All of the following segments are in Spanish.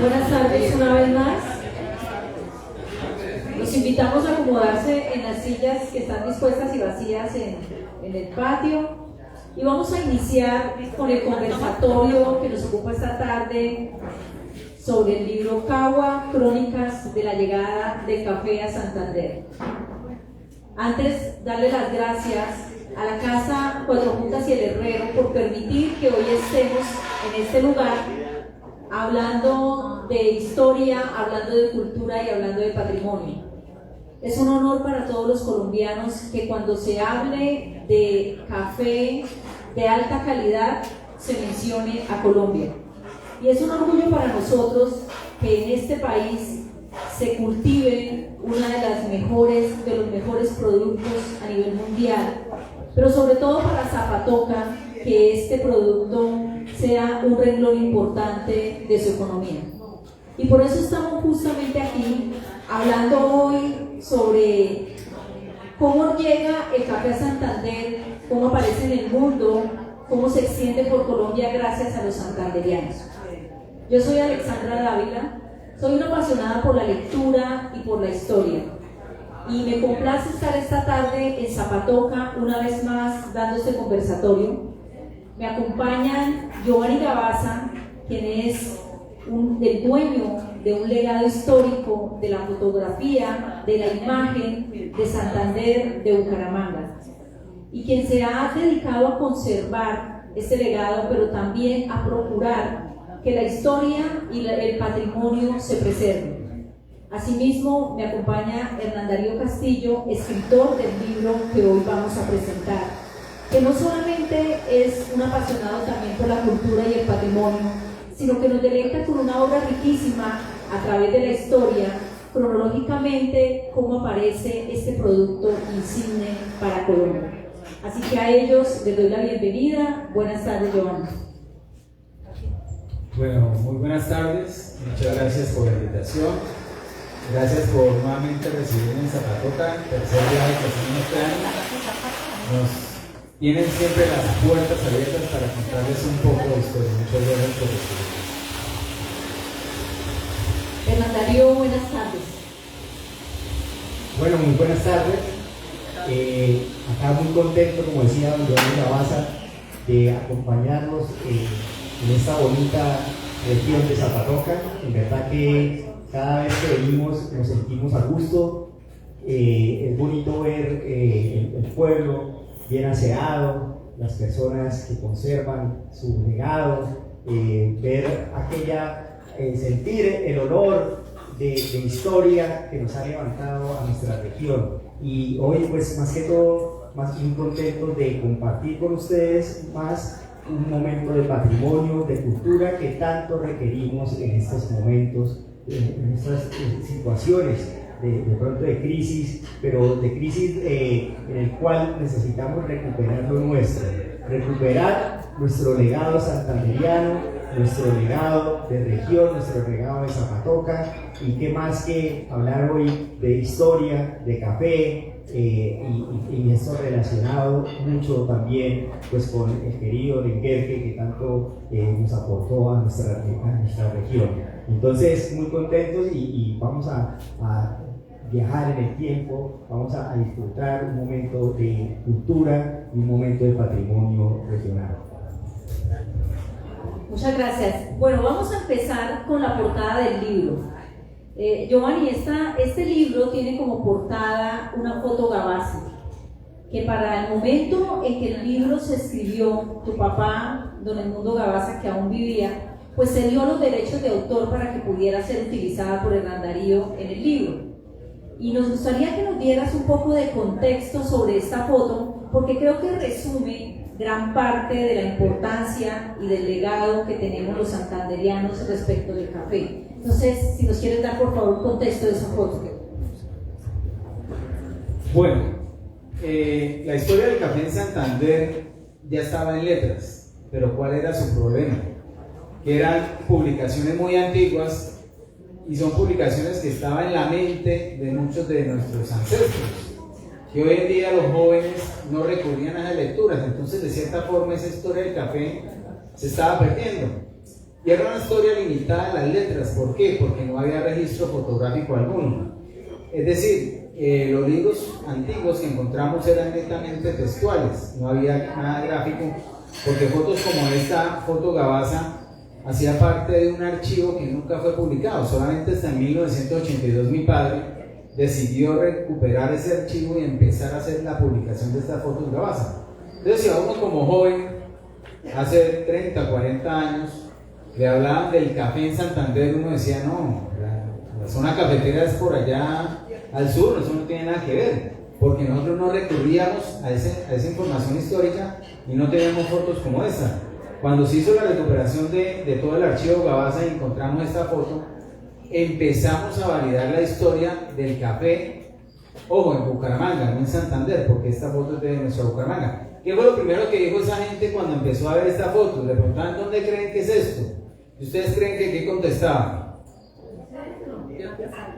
Buenas tardes una vez más. Los invitamos a acomodarse en las sillas que están dispuestas y vacías en el patio. Y vamos a iniciar con el conversatorio que nos ocupa esta tarde sobre el libro Cagua, Crónicas de la llegada del café a Santander. Antes, darle las gracias a la Casa Cuatro Juntas y el Herrero por permitir que hoy estemos en este lugar hablando de historia, hablando de cultura y hablando de patrimonio. Es un honor para todos los colombianos que cuando se hable de café de alta calidad se mencione a Colombia. Y es un orgullo para nosotros que en este país se cultive una de los mejores productos a nivel mundial, pero sobre todo para Zapatoca, que este producto sea un renglón importante de su economía. Y por eso estamos justamente aquí hablando hoy sobre cómo llega el café a Santander, cómo aparece en el mundo, cómo se extiende por Colombia gracias a los santanderianos. Yo soy Alexandra Dávila, soy una apasionada por la lectura y por la historia. Y me complace estar esta tarde en Zapatoca, una vez más dando este conversatorio. Me acompañan Giovanni Gabaza, quien es el dueño de un legado histórico de la fotografía, de la imagen de Santander, de Bucaramanga, y quien se ha dedicado a conservar este legado, pero también a procurar que la historia y el patrimonio se preserven. Asimismo, me acompaña Hernán Darío Castillo, escritor del libro que hoy vamos a presentar, que no solamente es un apasionado también por la cultura y el patrimonio, sino que nos deleita con una obra riquísima a través de la historia, cronológicamente, cómo aparece este producto insigne para Colombia. Así que a ellos les doy la bienvenida. Buenas tardes, Giovanni. Bueno, muy buenas tardes, muchas gracias por la invitación, gracias por nuevamente recibirme en Zapatoca, tercer viaje que hacemos este año. Nos tienen siempre las puertas abiertas para contarles un poco de historia. Muchas gracias por recibirme. Hernán Darío, buenas tardes. Bueno, muy buenas tardes. Acá muy contento, como decía don Giovanni Gabaza, de acompañarnos en esta bonita región de Zapatoca. En verdad que cada vez que venimos nos sentimos a gusto. Es bonito ver el pueblo bien aseado, las personas que conservan su legado, ver sentir el olor de historia que nos ha levantado a nuestra región. Y hoy, pues más que todo, más muy contento de compartir con ustedes más un momento de patrimonio, de cultura que tanto requerimos en estos momentos, en estas situaciones de pronto de crisis, pero de crisis en el cual necesitamos recuperar lo nuestro, recuperar nuestro legado santanderiano, nuestro legado de región, nuestro legado de Zapatoca, y qué más que hablar hoy de historia, de café, y esto relacionado mucho también pues con el querido Lenguerque que tanto nos aportó a nuestra región. Entonces muy contentos y vamos a viajar en el tiempo, vamos a disfrutar un momento de cultura y un momento de patrimonio regional. Muchas gracias. Bueno, vamos a empezar con la portada del libro. Giovanni, este libro tiene como portada una foto Gabaza, que para el momento en que el libro se escribió, tu papá, don Edmundo Gabaza, que aún vivía, pues se dio los derechos de autor para que pudiera ser utilizada por Hernán Darío en el libro. Y nos gustaría que nos dieras un poco de contexto sobre esta foto, porque creo que resume gran parte de la importancia y del legado que tenemos los santanderianos respecto del café. Entonces, si nos quieres dar por favor contexto de esa foto. Bueno, la historia del café en Santander ya estaba en letras, pero ¿cuál era su problema? Que eran publicaciones muy antiguas y son publicaciones que estaban en la mente de muchos de nuestros ancestros, que hoy en día los jóvenes no recurrían a esas lecturas. Entonces, de cierta forma, esa historia del café se estaba perdiendo. Y era una historia limitada a las letras. ¿Por qué? Porque no había registro fotográfico alguno. Es decir, los libros antiguos que encontramos eran netamente textuales, no había nada gráfico, porque fotos como esta foto Gabaza hacía parte de un archivo que nunca fue publicado. Solamente hasta en 1982 mi padre decidió recuperar ese archivo y empezar a hacer la publicación de estas fotos Gabaza. Entonces, si a uno como joven, hace 30, 40 años, le hablaban del café en Santander, uno decía, no, la zona cafetera es por allá al sur, eso no tiene nada que ver, porque nosotros no recurríamos a esa información histórica y no teníamos fotos como esta. Cuando se hizo la recuperación de todo el archivo Gabaza y encontramos esta foto, empezamos a validar la historia del café, ojo, en Bucaramanga, no en Santander, porque esta foto es de nuestra Bucaramanga. ¿Qué fue lo primero que dijo esa gente cuando empezó a ver esta foto? Le preguntaban, ¿dónde creen que es esto? ¿Y ustedes creen que qué contestaban?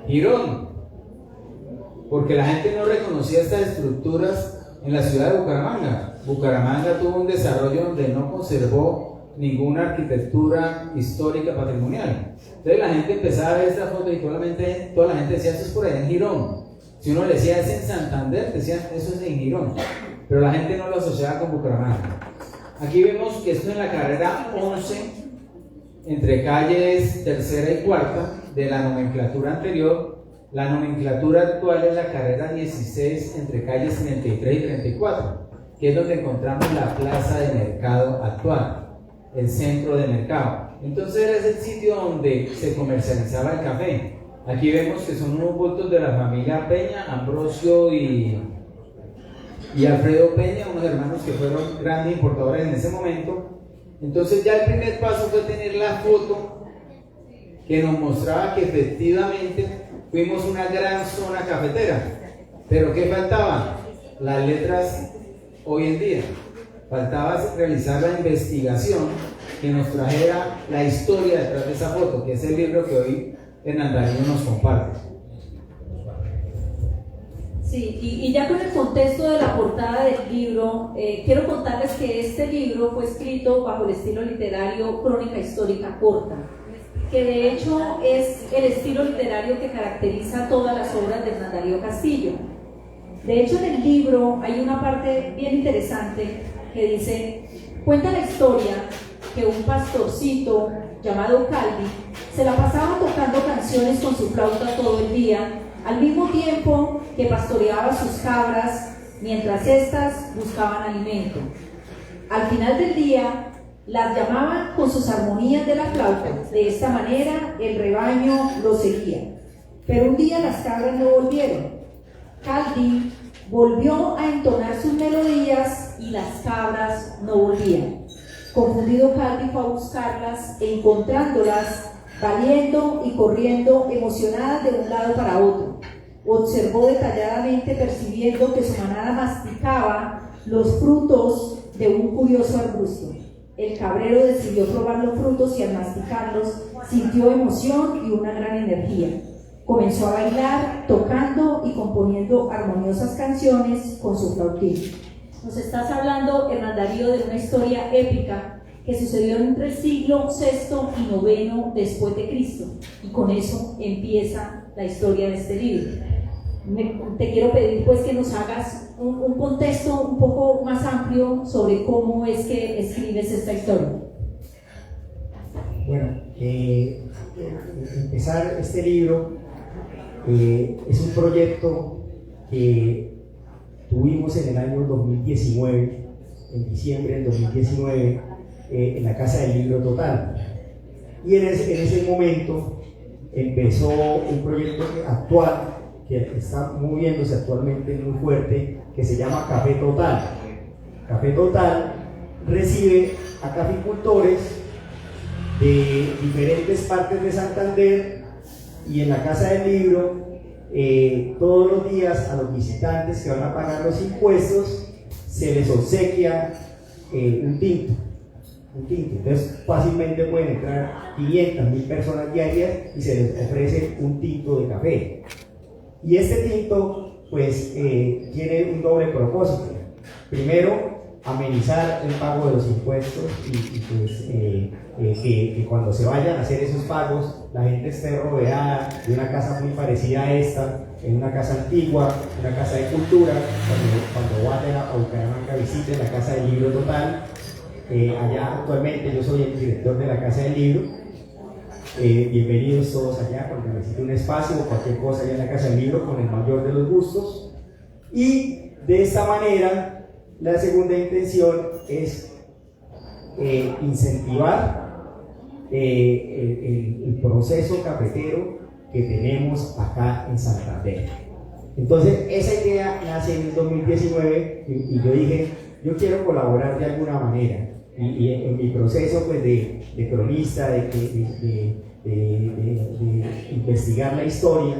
Girón. Porque la gente no reconocía estas estructuras en la ciudad de Bucaramanga. Bucaramanga tuvo un desarrollo donde no conservó ninguna arquitectura histórica patrimonial. Entonces la gente empezaba a ver esta foto y toda la gente decía, eso es por allá en Girón. Si uno le decía, es en Santander, decían, eso es en Girón. Pero la gente no lo asociaba con Bucaramanga. Aquí vemos que esto es en la carrera 11, entre calles tercera y cuarta de la nomenclatura anterior. La nomenclatura actual es la carrera 16 entre calles 33 y 34, que es donde encontramos la plaza de mercado actual, el centro de mercado. Entonces es el sitio donde se comercializaba el café. Aquí vemos que son unos bultos de la familia Peña, Ambrosio y Alfredo Peña, unos hermanos que fueron grandes importadores en ese momento. Entonces ya el primer paso fue tener la foto que nos mostraba que efectivamente fuimos una gran zona cafetera. Pero ¿qué faltaba? Las letras hoy en día. Faltaba realizar la investigación que nos trajera la historia detrás de esa foto, que es el libro que hoy Hernán Darío nos comparte. Sí, y ya con el contexto de la portada del libro, quiero contarles que este libro fue escrito bajo el estilo literario crónica histórica corta, que de hecho es el estilo literario que caracteriza todas las obras de Hernán Darío Castillo. De hecho, en el libro hay una parte bien interesante que dice, cuenta la historia que un pastorcito llamado Calvi se la pasaba tocando canciones con su flauta todo el día, al mismo tiempo que pastoreaba sus cabras mientras éstas buscaban alimento. Al final del día, las llamaban con sus armonías de la flauta. De esta manera, el rebaño lo seguía. Pero un día las cabras no volvieron. Calvi volvió a entonar sus melodías y las cabras no volvían. Confundido, Calvi fue a buscarlas, encontrándolas valiendo y corriendo emocionadas de un lado para otro. Observó detalladamente, percibiendo que su manada masticaba los frutos de un curioso arbusto. El cabrero decidió probar los frutos y al masticarlos sintió emoción y una gran energía. Comenzó a bailar, tocando y componiendo armoniosas canciones con su flautín. Nos estás hablando, Hernán Darío, de una historia épica que sucedió entre el siglo VI y IX después de Cristo, y con eso empieza la historia de este libro. Te quiero pedir pues que nos hagas un contexto un poco más amplio sobre cómo es que escribes esta historia. Bueno, empezar este libro es un proyecto que tuvimos en el año 2019, en diciembre del 2019, en la Casa del Libro Total. Y en ese momento empezó un proyecto actual que está moviéndose actualmente muy fuerte, que se llama Café Total. Café Total recibe a caficultores de diferentes partes de Santander, y en la Casa del Libro todos los días a los visitantes que van a pagar los impuestos se les obsequia un tinto. Entonces fácilmente pueden entrar 500.000 personas diarias y se les ofrece un tinto de café. Y este tinto pues tiene un doble propósito. Primero, amenizar el pago de los impuestos y pues, que cuando se vayan a hacer esos pagos la gente esté rodeada de una casa muy parecida a esta, en una casa antigua, una casa de cultura. Cuando vayan a Bucaramanga visiten la Casa del Libro Total. Allá actualmente yo soy el director de la Casa del Libro. Bienvenidos todos allá cuando necesiten un espacio o cualquier cosa allá en la Casa del Libro, con el mayor de los gustos. Y de esta manera la segunda intención es incentivar el proceso cafetero que tenemos acá en Santander. Entonces esa idea nace en el 2019 y yo dije, yo quiero colaborar de alguna manera, y en mi proceso pues, de cronista, de investigar la historia,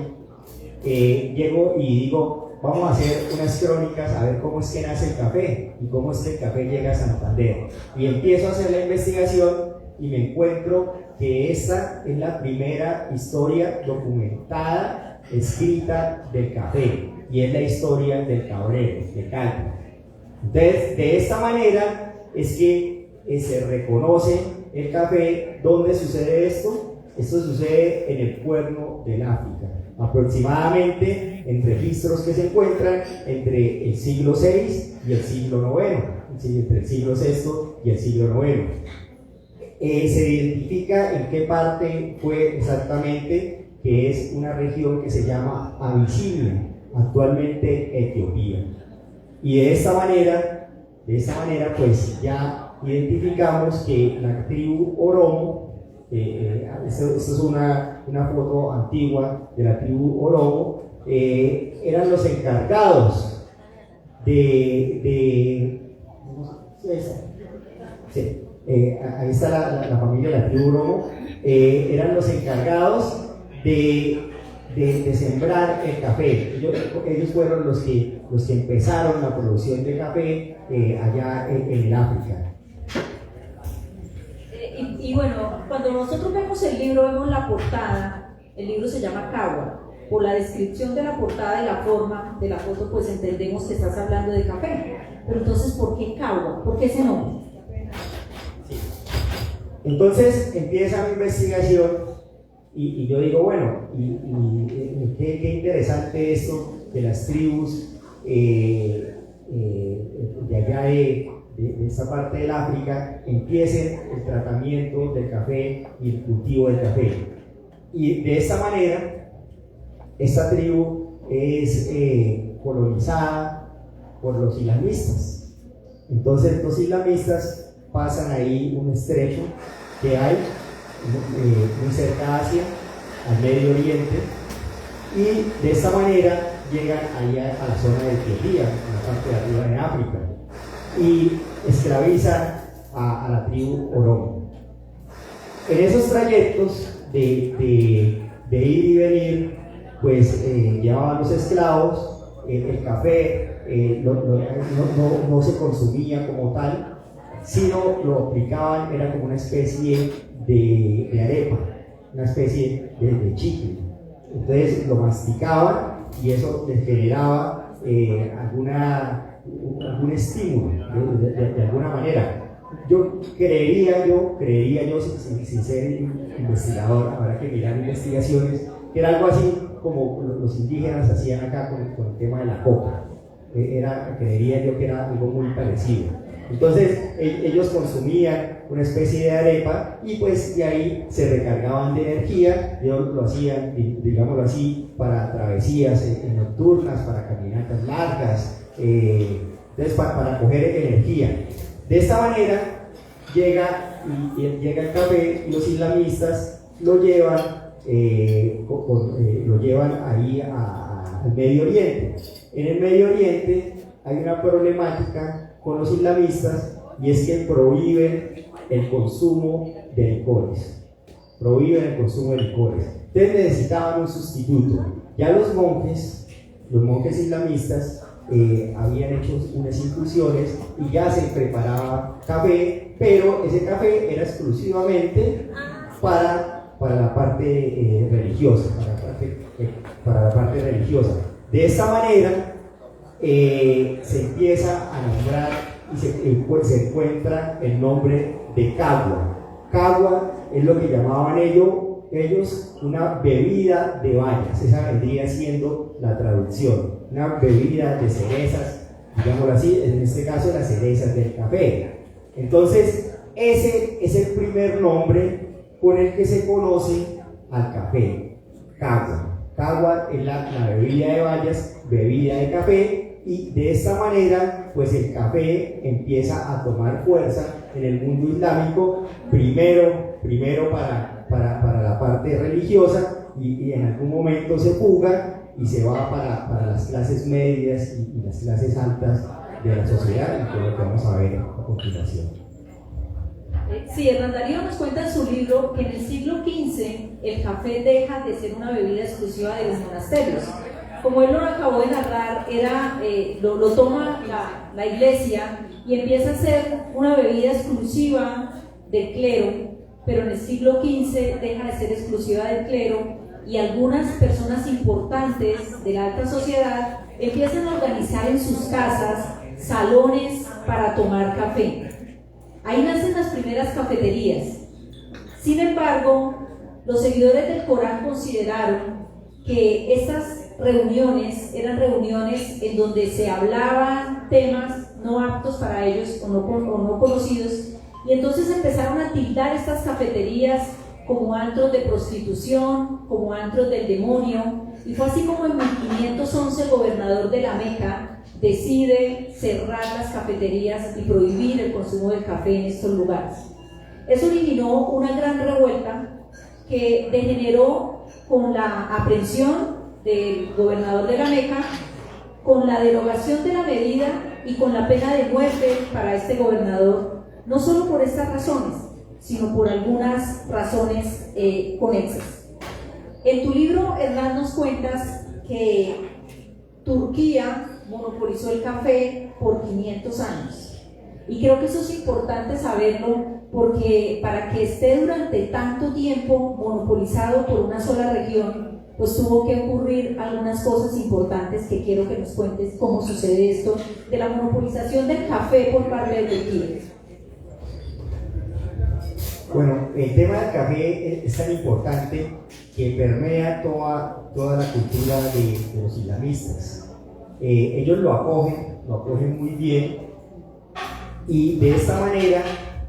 llego y digo, vamos a hacer unas crónicas a ver cómo es que nace el café y cómo es que el café llega a Santander. Y empiezo a hacer la investigación y me encuentro que esta es la primera historia documentada, escrita del café, y es la historia del cabrero, de Calvo. Entonces, de esta manera es que se reconoce el café. ¿Dónde sucede esto? Esto sucede en el Cuerno del África, aproximadamente en registros que se encuentran entre el siglo VI y el siglo IX, entre el siglo VI y el siglo IX. Se identifica en qué parte fue exactamente, que es una región que se llama Abisinia, actualmente Etiopía. Y de esta manera pues ya identificamos que la tribu Oromo, esto es una foto antigua de la tribu Oromo, eran los encargados ahí está la familia de la tribu Oromo, eran los encargados de sembrar el café. Ellos fueron los que empezaron la producción de café allá en el África. Y bueno, cuando nosotros vemos el libro, vemos la portada. El libro se llama Cagua. Por la descripción de la portada y la forma de la foto, pues entendemos que estás hablando de café. Pero entonces, ¿por qué Cagua? ¿Por qué ese nombre? Sí. Entonces empieza mi investigación y yo digo, bueno, qué interesante esto de las tribus de allá de esta parte del África empiecen el tratamiento del café y el cultivo del café. Y de esta manera, esta tribu es colonizada por los islamistas. Entonces los islamistas pasan ahí un estrecho que hay muy cerca a Asia, al Medio Oriente, y de esta manera llegan allá a la zona de Etiopía, en la parte de arriba de África, y esclavizan a la tribu Oromo. En esos trayectos de ir y venir, pues llevaban los esclavos, el café no se consumía como tal, sino lo aplicaban, era como una especie de arepa, una especie de chicle. Entonces lo masticaban y eso les generaba algún estímulo de alguna manera. Creería yo sin ser investigador, habrá que mirar investigaciones, que era algo así como los indígenas hacían acá con el tema de la coca. Creería yo que era algo muy parecido. Entonces ellos consumían una especie de arepa y pues de ahí se recargaban de energía. Ellos lo hacían, digámoslo así, para travesías nocturnas, para caminatas largas, entonces para coger energía. De esta manera llega el café y los islamistas lo llevan ahí al Medio Oriente. En el Medio Oriente hay una problemática con los islamistas, y es que prohíben el consumo de licores. Entonces necesitaban un sustituto. Ya los monjes islamistas habían hecho unas incursiones y ya se preparaba café, pero ese café era exclusivamente para la parte religiosa, para la parte religiosa. De esta manera se empieza a nombrar y se encuentra el nombre de cagua. Cagua es lo que llamaban ellos una bebida de bayas. Esa vendría siendo la traducción, una bebida de cerezas, digámoslo así, en este caso las cerezas del café. Entonces, ese es el primer nombre con el que se conoce al café, cagua. Cagua es la bebida de bayas, bebida de café, y de esta manera pues el café empieza a tomar fuerza en el mundo islámico, primero para la parte religiosa, y en algún momento se fuga y se va para las clases medias y las clases altas de la sociedad, y que es lo que vamos a ver a continuación. Sí, Hernán Darío nos cuenta en su libro que en el siglo XV el café deja de ser una bebida exclusiva de los monasterios. Como él lo acabó de narrar, lo toma la iglesia y empieza a ser una bebida exclusiva del clero, pero en el siglo XV deja de ser exclusiva del clero, y algunas personas importantes de la alta sociedad empiezan a organizar en sus casas salones para tomar café. Ahí nacen las primeras cafeterías. Sin embargo, los seguidores del Corán consideraron que estas reuniones eran reuniones en donde se hablaban temas no aptos para ellos o no conocidos, y entonces empezaron a tildar estas cafeterías como antros de prostitución, como antros del demonio, y fue así como en 1511 el gobernador de la Meca decide cerrar las cafeterías y prohibir el consumo del café en estos lugares. Eso originó una gran revuelta que degeneró con la aprehensión del gobernador de la Meca, con la derogación de la medida y con la pena de muerte para este gobernador, no solo por estas razones, sino por algunas razones conexas. En tu libro, Hernán, nos cuentas que Turquía monopolizó el café por 500 años. Y creo que eso es importante saberlo, porque para que esté durante tanto tiempo monopolizado por una sola región, pues tuvo que ocurrir algunas cosas importantes que quiero que nos cuentes cómo sucede esto de la monopolización del café por parte de Turquía. Bueno, el tema del café es tan importante que permea toda la cultura de los islamistas. Ellos lo acogen muy bien, y de esta manera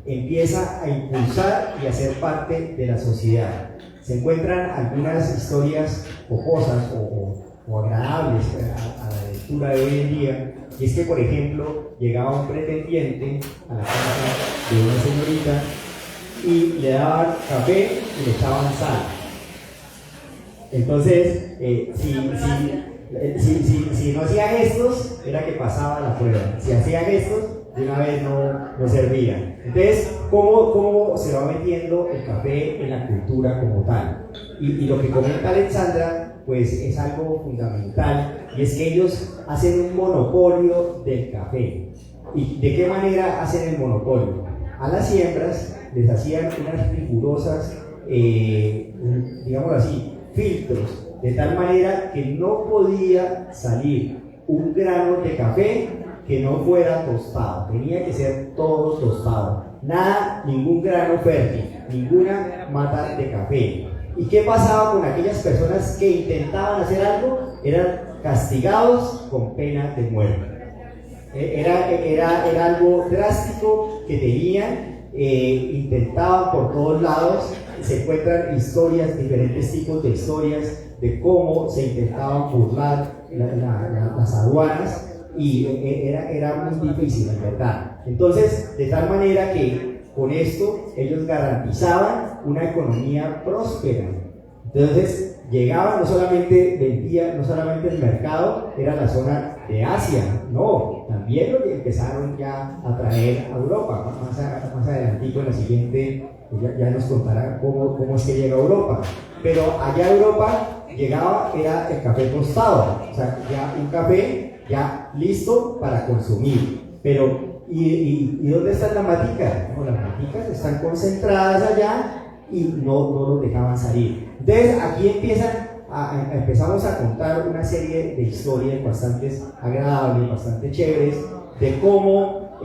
empieza a impulsar y a ser parte de la sociedad. Se encuentran algunas historias jocosas o agradables a la lectura de hoy en día, y es que, por ejemplo, llegaba un pretendiente a la casa de una señorita y le daban café y le echaban sal. Entonces, si no hacía gestos, era que pasaba la prueba. Si hacía gestos, de una vez no servía. Entonces, ¿cómo se va metiendo el café en la cultura como tal? Y lo que comenta Alexandra, pues es algo fundamental, y es que ellos hacen un monopolio del café. ¿Y de qué manera hacen el monopolio? A las siembras les hacían unas rigurosas, digamos así, filtros, de tal manera que no podía salir un grano de café que no fuera tostado, tenía que ser todo tostado, ningún grano fértil, ninguna mata de café. ¿Y qué pasaba con aquellas personas que intentaban hacer algo? Eran castigados con pena de muerte. Era algo drástico que tenían, intentaban por todos lados. Se encuentran diferentes tipos de historias de cómo se intentaban burlar las aduanas, y era muy difícil, en verdad. Entonces, de tal manera que con esto ellos garantizaban una economía próspera. Entonces, llegaban, no solamente vendían, no solamente el mercado era la zona de Asia, no, también lo que empezaron ya a traer a Europa. Más adelantico en la siguiente ya nos contará cómo es que llega a Europa. Pero allá a Europa era el café tostado, o sea, ya un café ya listo para consumir. Pero, ¿y dónde están las maticas? No, las maticas están concentradas allá y no los dejaban salir. Entonces, aquí empezamos a contar una serie de historias bastante agradables, bastante chéveres, de cómo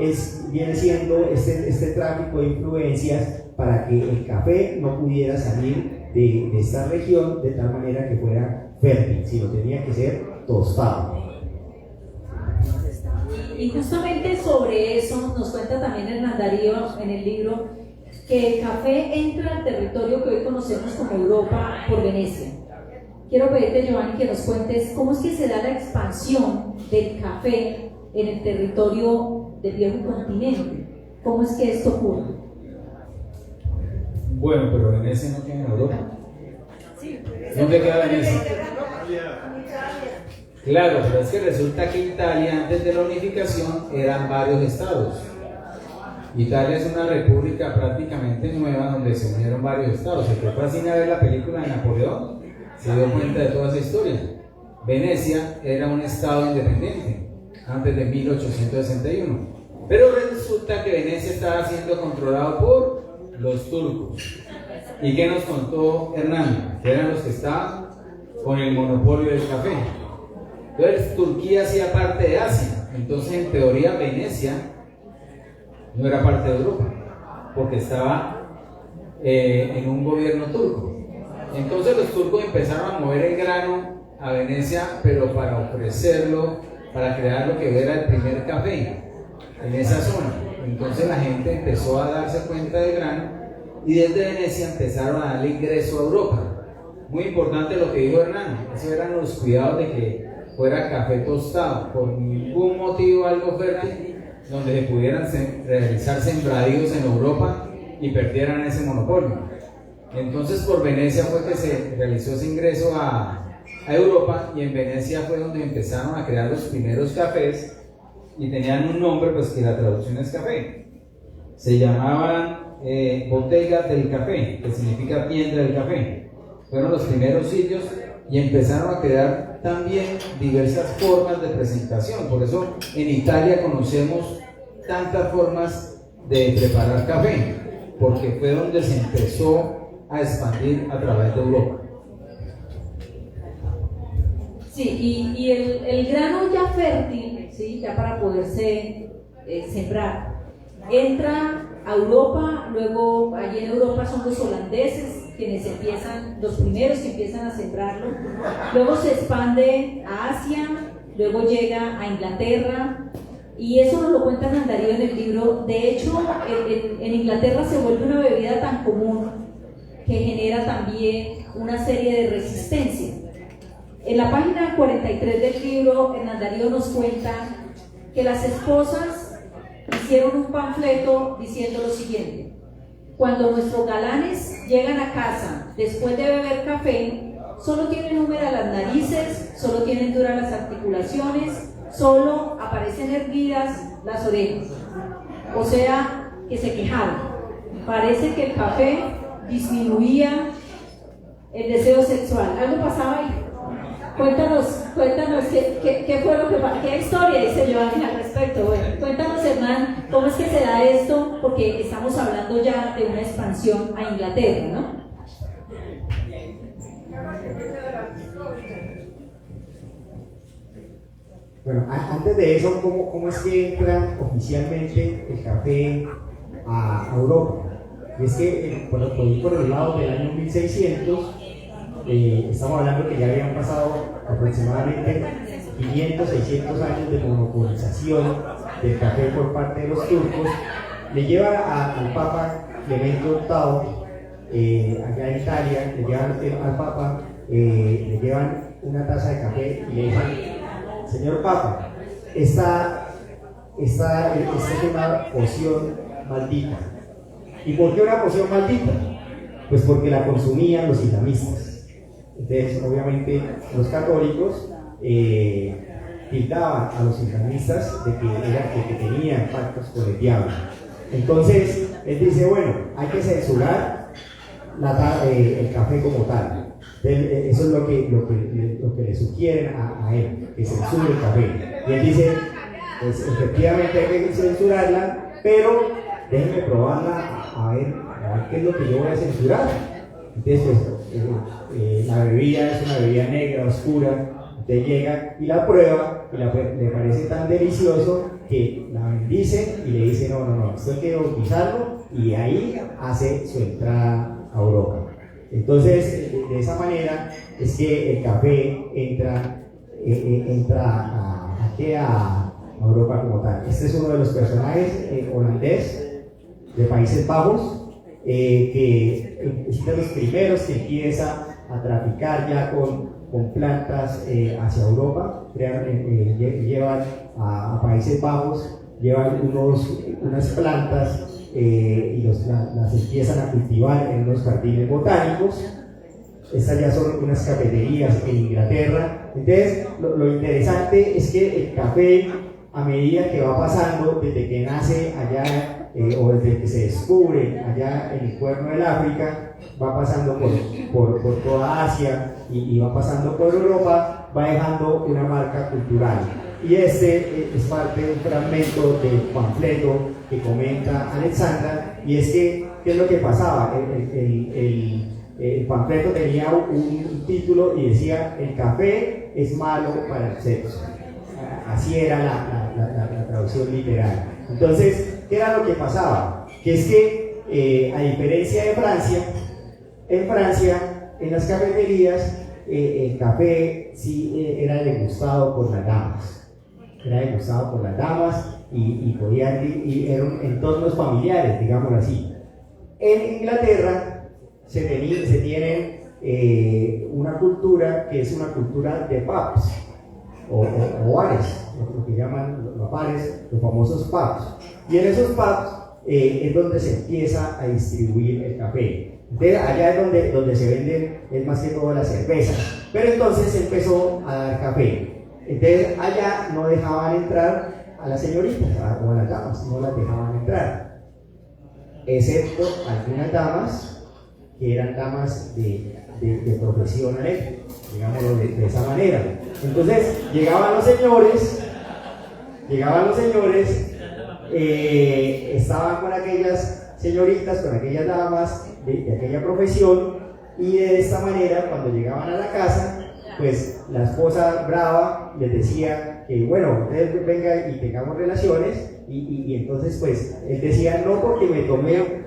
viene siendo este tráfico de influencias para que el café no pudiera salir de esta región de tal manera que fuera fértil, sino tenía que ser tostado. Y justamente sobre eso nos cuenta también Hernán Darío en el libro que el café entra al territorio que hoy conocemos como Europa por Venecia. Quiero pedirte, Giovanni, que nos cuentes cómo es que se da la expansión del café en el territorio del viejo continente. ¿Cómo es que esto ocurre? Bueno, pero Venecia no queda en Europa. ¿Dónde queda Venecia? Claro, pero es que resulta que Italia, antes de la unificación, eran varios estados. Italia es una república prácticamente nueva donde se unieron varios estados. El que fue a cine a ver la película de Napoleón se dio cuenta de toda esa historia. Venecia era un estado independiente antes de 1861. Pero resulta que Venecia estaba siendo controlado por los turcos. ¿Y qué nos contó Hernán? Que eran los que estaban con el monopolio del café. Entonces Turquía hacía parte de Asia. Entonces en teoría Venecia no era parte de Europa, porque estaba en un gobierno turco. Entonces los turcos empezaron a mover el grano a Venecia, pero para ofrecerlo, para crear lo que era el primer café en esa zona. Entonces la gente empezó a darse cuenta del grano y desde Venecia empezaron a darle ingreso a Europa. Muy importante lo que dijo Hernán, esos eran los cuidados de que fuera café tostado, por ningún motivo algo fértil, donde se pudieran realizar sembradíos en Europa y perdieran ese monopolio. Entonces por Venecia fue que se realizó ese ingreso a Europa, y en Venecia fue donde empezaron a crear los primeros cafés y tenían un nombre, pues que la traducción es café. Se llamaban bodegas del café, que significa tienda del café. Fueron los primeros sitios y empezaron a crear también diversas formas de presentación. Por eso en Italia conocemos tantas formas de preparar café, porque fue donde se empezó a expandir a través de Europa. Sí, y el grano ya fértil, ¿sí? Ya para poderse sembrar, entra a Europa. Luego allí en Europa son los holandeses quienes empiezan, los primeros que empiezan a sembrarlo. Luego se expande a Asia, luego llega a Inglaterra, y eso nos lo cuenta Hernán Darío en el libro. De hecho, en Inglaterra se vuelve una bebida tan común que genera también una serie de resistencia. En la página 43 del libro, Hernán Darío nos cuenta que las esposas hicieron un panfleto diciendo lo siguiente: cuando nuestros galanes llegan a casa después de beber café, solo tienen húmedas las narices, solo tienen duras las articulaciones, solo aparecen erguidas las orejas. O sea, que se quejaron. Parece que el café disminuía el deseo sexual. ¿Algo pasaba ahí? Cuéntanos qué fue lo que pasó, qué historia dice Giovanni al respecto. Bueno, cuéntanos, Hernán, cómo es que se da esto, porque estamos hablando ya de una expansión a Inglaterra, ¿no? Bueno, antes de eso, ¿cómo es que entra oficialmente el café a Europa? Y es que por el lado del año 1600, estamos hablando que ya habían pasado aproximadamente 500, 600 años de monopolización del café por parte de los turcos. Le lleva al Papa Clemente VIII, allá en Italia, le llevan al Papa, le llevan una taza de café y le dicen: señor Papa, esta es una poción maldita. ¿Y por qué una poción maldita? Pues porque la consumían los islamistas. Entonces, obviamente, los católicos tildaban a los islamistas de que tenían pactos con el diablo. Entonces, él dice: bueno, hay que censurar el café como tal. Eso es lo que le sugieren a él, que censure el café. Y él dice: pues efectivamente hay que censurarla, pero déjenme probarla a ver qué es lo que yo voy a censurar. Entonces, la bebida es una bebida negra, oscura. Usted llega y la prueba y le parece tan delicioso que la bendice y le dice, no, esto hay que bautizarlo, y ahí hace su entrada a Europa. Entonces, de esa manera es que el café entra a Europa como tal. Este es uno de los personajes holandés de Países Bajos, que es de los primeros que empieza a traficar ya con plantas hacia Europa. Llevan a Países Bajos, llevan unas plantas y las empiezan a cultivar en unos jardines botánicos. Estas ya son unas cafeterías en Inglaterra. Entonces, lo interesante es que el café, a medida que va pasando, desde que nace allá o desde que se descubre allá en el cuerno del África, va pasando por toda Asia y va pasando por Europa, va dejando una marca cultural. Y este es parte de un fragmento del panfleto que comenta Alexandra, y es que, ¿qué es lo que pasaba? El panfleto tenía un título y decía: el café es malo para el sexo. Así era la traducción literal. Entonces, ¿qué era lo que pasaba? Que es que, a diferencia de Francia, en Francia, en las cafeterías, el café sí era degustado por las damas. Era degustado por las damas y eran entornos familiares, digámoslo así. En Inglaterra se tiene una cultura que es una cultura de pubs o bares, lo que llaman los bares, los famosos pubs. Y en esos pubs es donde se empieza a distribuir el café. Entonces, allá es donde se venden, es más que todo la cerveza. Pero entonces se empezó a dar café. Entonces, allá no dejaban entrar a las señoritas o a las damas, no las dejaban entrar, excepto algunas damas que eran damas de profesión alegre, digámoslo de esa manera. Entonces, llegaban los señores, estaban con aquellas señoritas, con aquellas damas de aquella profesión, y de esta manera, cuando llegaban a la casa, pues la esposa brava les decía que, bueno, ustedes vengan y tengamos relaciones, y entonces pues él decía: no, porque me tomé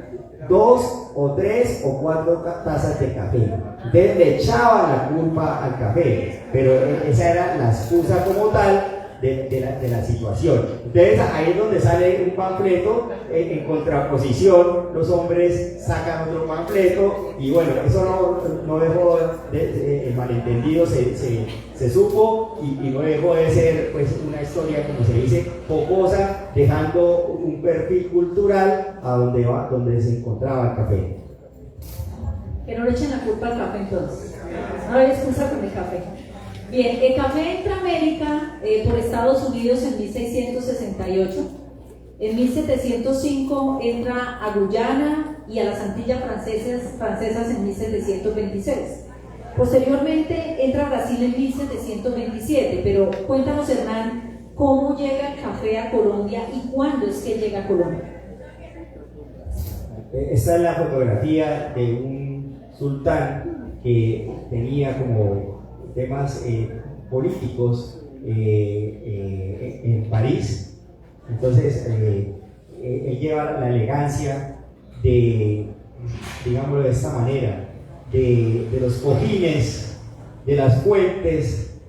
2 o 3 o 4 tazas de café. Entonces le echaban la culpa al café, pero esa era la excusa como tal de la situación. Entonces ahí es donde sale un panfleto, en contraposición los hombres sacan otro panfleto, y bueno, eso no dejó el malentendido se supo, y no dejó de ser pues una historia, como se dice, jocosa, dejando un perfil cultural a donde se encontraba el café. Que no le echen la culpa al café entonces, no hay excusa con el café. Bien, el café entra a América por Estados Unidos en 1668. En 1705 entra a Guyana y a las Antillas francesas en 1726. Posteriormente entra a Brasil en 1727. Pero cuéntanos, Hernán, ¿cómo llega el café a Colombia y cuándo es que llega a Colombia? Esta es la fotografía de un sultán que tenía como temas políticos en París. Entonces él lleva la elegancia digámoslo de esta manera, de los cojines, de las fuentes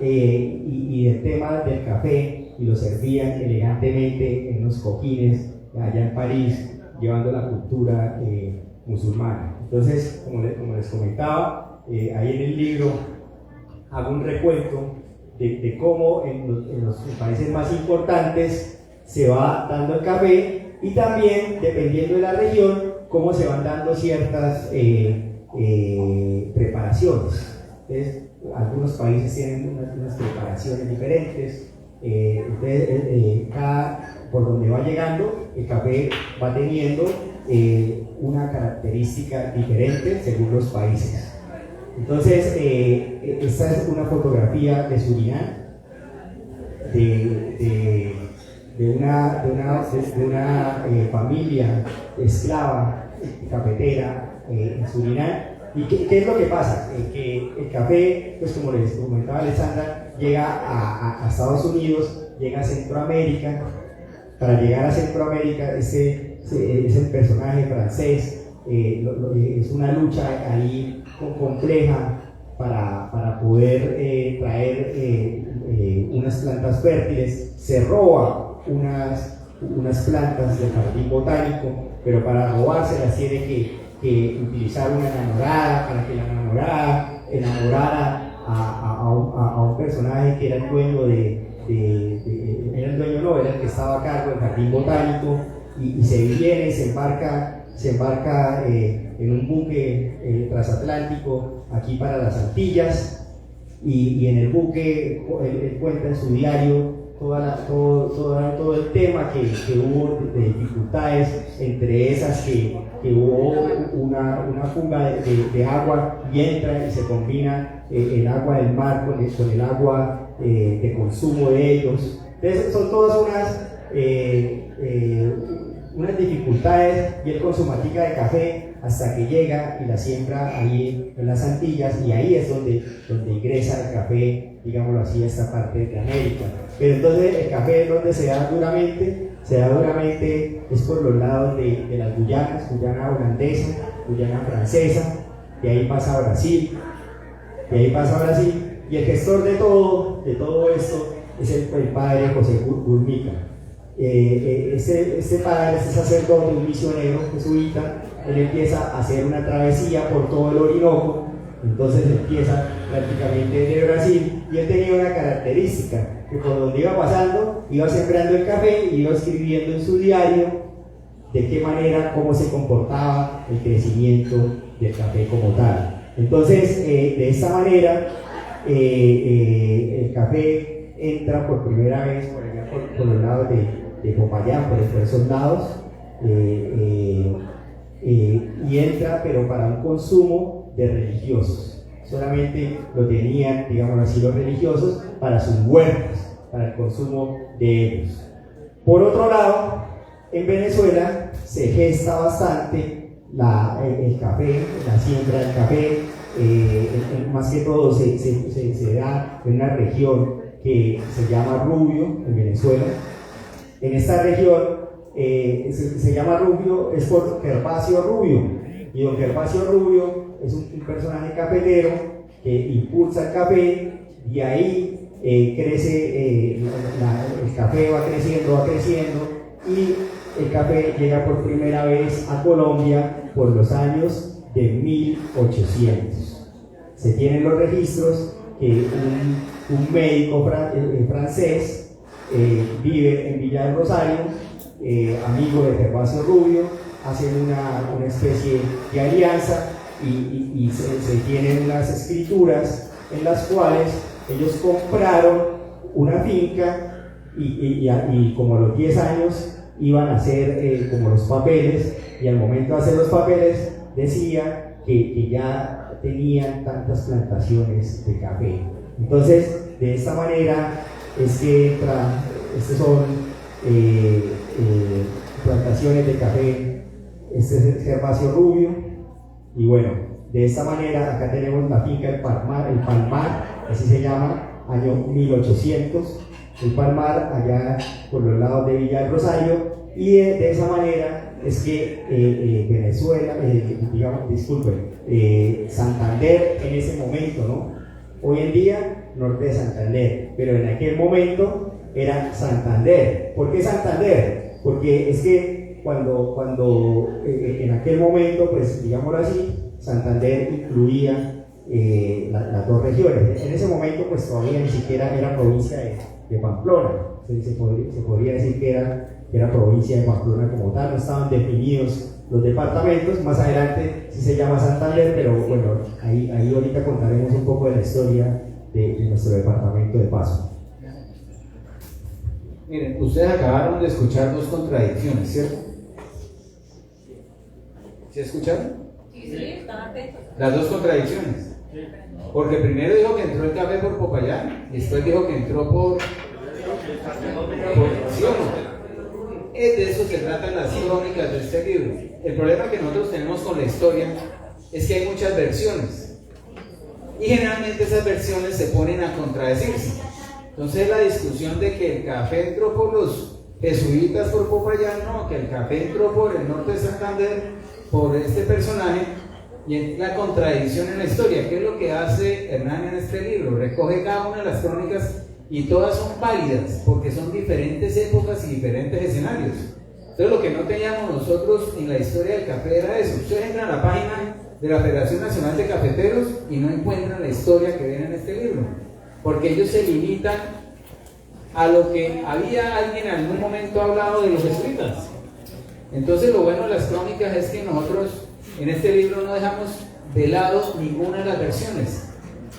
y del tema del café, y lo servían elegantemente en los cojines allá en París, llevando la cultura musulmana. Entonces, como les comentaba, ahí en el libro hago un recuento de cómo en los países más importantes se va dando el café, y también, dependiendo de la región, cómo se van dando ciertas preparaciones. Entonces, algunos países tienen unas preparaciones diferentes. Entonces, por donde va llegando, el café va teniendo una característica diferente según los países. Entonces, esta es una fotografía de Surinam, de una familia esclava cafetera en Surinam. ¿Y qué es lo que pasa? Que el café, pues como les comentaba Alexandra, llega a Estados Unidos, llega a Centroamérica. Para llegar a Centroamérica, es el personaje francés, es una lucha ahí compleja para poder traer unas plantas fértiles. Se roba unas plantas del jardín botánico, pero para robárselas tiene que utilizar una enamorada, para que la enamorada enamorara a un personaje que era el dueño era el que estaba a cargo del jardín botánico, y se viene, se embarca en un buque transatlántico aquí para las Antillas, y en el buque él cuenta en su diario todo el tema que hubo de dificultades, entre esas que hubo una fuga de agua y entra y se combina el agua del mar con el agua de consumo de ellos. Entonces son todas unas dificultades, y él con su matica de café hasta que llega y la siembra ahí en las Antillas, y ahí es donde ingresa el café, digámoslo así, a esta parte de América. Pero entonces el café, donde se da duramente es por los lados de las Guyanas, Guyana holandesa, Guyana francesa, de ahí pasa a Brasil, y el gestor de todo esto es el padre José Gurmica. Este padre, este sacerdote, un misionero jesuita, él empieza a hacer una travesía por todo el Orinoco. Entonces empieza prácticamente desde Brasil, y él tenía una característica, que por donde iba pasando, iba sembrando el café y iba escribiendo en su diario de qué manera, cómo se comportaba el crecimiento del café como tal. Entonces, de esta manera, el café entra por primera vez por allá, por los lados de Popayán, por esos lados, y entra, pero para un consumo de religiosos. Solamente lo tenían, digamos así, los religiosos para sus huertas, para el consumo de ellos. Por otro lado, en Venezuela se gesta bastante el café, la siembra del café, más que todo se da en una región que se llama Rubio, en Venezuela. En esta región se llama Rubio, es por Gervasio Rubio, y don Gervasio Rubio es un personaje cafetero que impulsa el café, y ahí crece, el café va creciendo, y el café llega por primera vez a Colombia por los años de 1800. Se tienen los registros que un médico francés vive en Villa del Rosario, amigo de Gervasio Rubio, hacen una especie de alianza, y se tienen unas escrituras en las cuales ellos compraron una finca, y como a los 10 años iban a hacer como los papeles, y al momento de hacer los papeles decía que ya tenían tantas plantaciones de café. Entonces, de esta manera es que estas son plantaciones de café. Este es el Gervasio Rubio, y bueno, de esta manera acá tenemos la finca El Palmar, así se llama, año 1800, El Palmar, allá por los lados de Villa del Rosario, y de esa manera es que Venezuela, Santander en ese momento, ¿no? Hoy en día, norte de Santander, pero en aquel momento era Santander. ¿Por qué Santander? Porque es que cuando en aquel momento, pues digámoslo así, Santander incluía las dos regiones. En ese momento, pues todavía ni siquiera era provincia de Pamplona. Se podría decir que era provincia de Pamplona como tal, no estaban definidos los departamentos. Más adelante sí se llama Santander, pero bueno, ahí ahorita contaremos un poco de la historia de nuestro departamento de Paso. Miren, ustedes acabaron de escuchar dos contradicciones, ¿cierto? ¿Sí escucharon? Sí, están atentos. Las dos contradicciones. Porque primero dijo que entró el café por Popayán, y después dijo que entró por ¿sí o no? De eso se tratan las crónicas de este libro. El problema que nosotros tenemos con la historia es que hay muchas versiones, y generalmente esas versiones se ponen a contradecirse. Entonces la discusión de que el café entró por los jesuitas por Popayán, no, que el café entró por el norte de Santander, por este personaje, y es la contradicción en la historia. ¿Qué es lo que hace Hernán en este libro? Recoge cada una de las crónicas y todas son válidas, porque son diferentes épocas y diferentes escenarios. Entonces lo que no teníamos nosotros en la historia del café era eso. Ustedes entran a la página de la Federación Nacional de Cafeteros y no encuentran la historia que viene en este libro, porque ellos se limitan a lo que había alguien en algún momento hablado de los jesuitas. Entonces lo bueno de las crónicas es que nosotros en este libro no dejamos de lado ninguna de las versiones,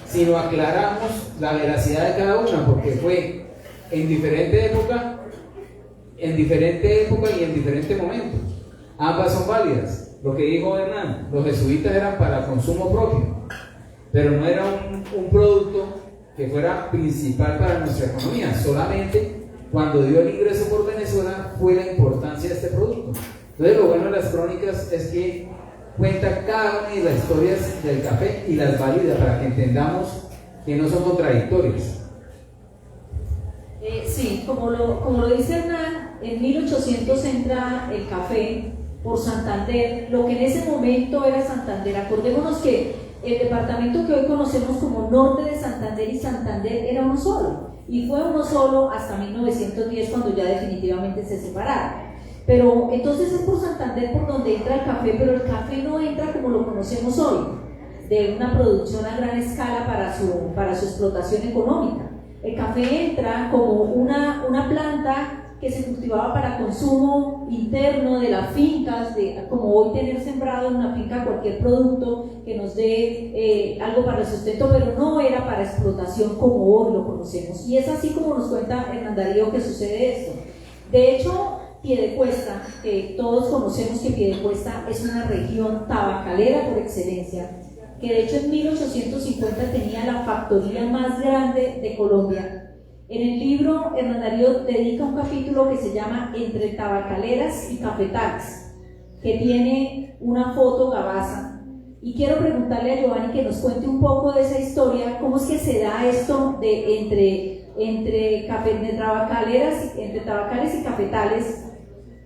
sino aclaramos la veracidad de cada una, porque fue en diferente época y en diferente momento. Ambas son válidas. Lo que dijo Hernán, los jesuitas eran para consumo propio, pero no era un producto que fuera principal para nuestra economía. Solamente cuando dio el ingreso por Venezuela fue la importancia de este producto. Entonces lo bueno de las crónicas es que cuenta cada una de las historias del café y las valida para que entendamos que no son contradictorias. Sí, como lo dice Hernán, en 1800 entra el café por Santander, lo que en ese momento era Santander. Acordémonos que el departamento que hoy conocemos como Norte de Santander y Santander era uno solo, y fue uno solo hasta 1910, cuando ya definitivamente se separaron. Pero entonces es por Santander por donde entra el café, pero el café no entra como lo conocemos hoy, de una producción a gran escala para su explotación económica. El café entra como una planta que se cultivaba para consumo interno de las fincas, como hoy tener sembrado en una finca cualquier producto que nos dé algo para el sustento, pero no era para explotación como hoy lo conocemos. Y es así como nos cuenta Hernán Darío que sucede esto. De hecho, Piedecuesta, que todos conocemos que Piedecuesta es una región tabacalera por excelencia, que de hecho en 1850 tenía la factoría más grande de Colombia. En el libro, Hernán Darío dedica un capítulo que se llama Entre tabacaleras y cafetales, que tiene una foto gabaza. Y quiero preguntarle a Giovanni que nos cuente un poco de esa historia, cómo es que se da esto de entre tabacales y cafetales,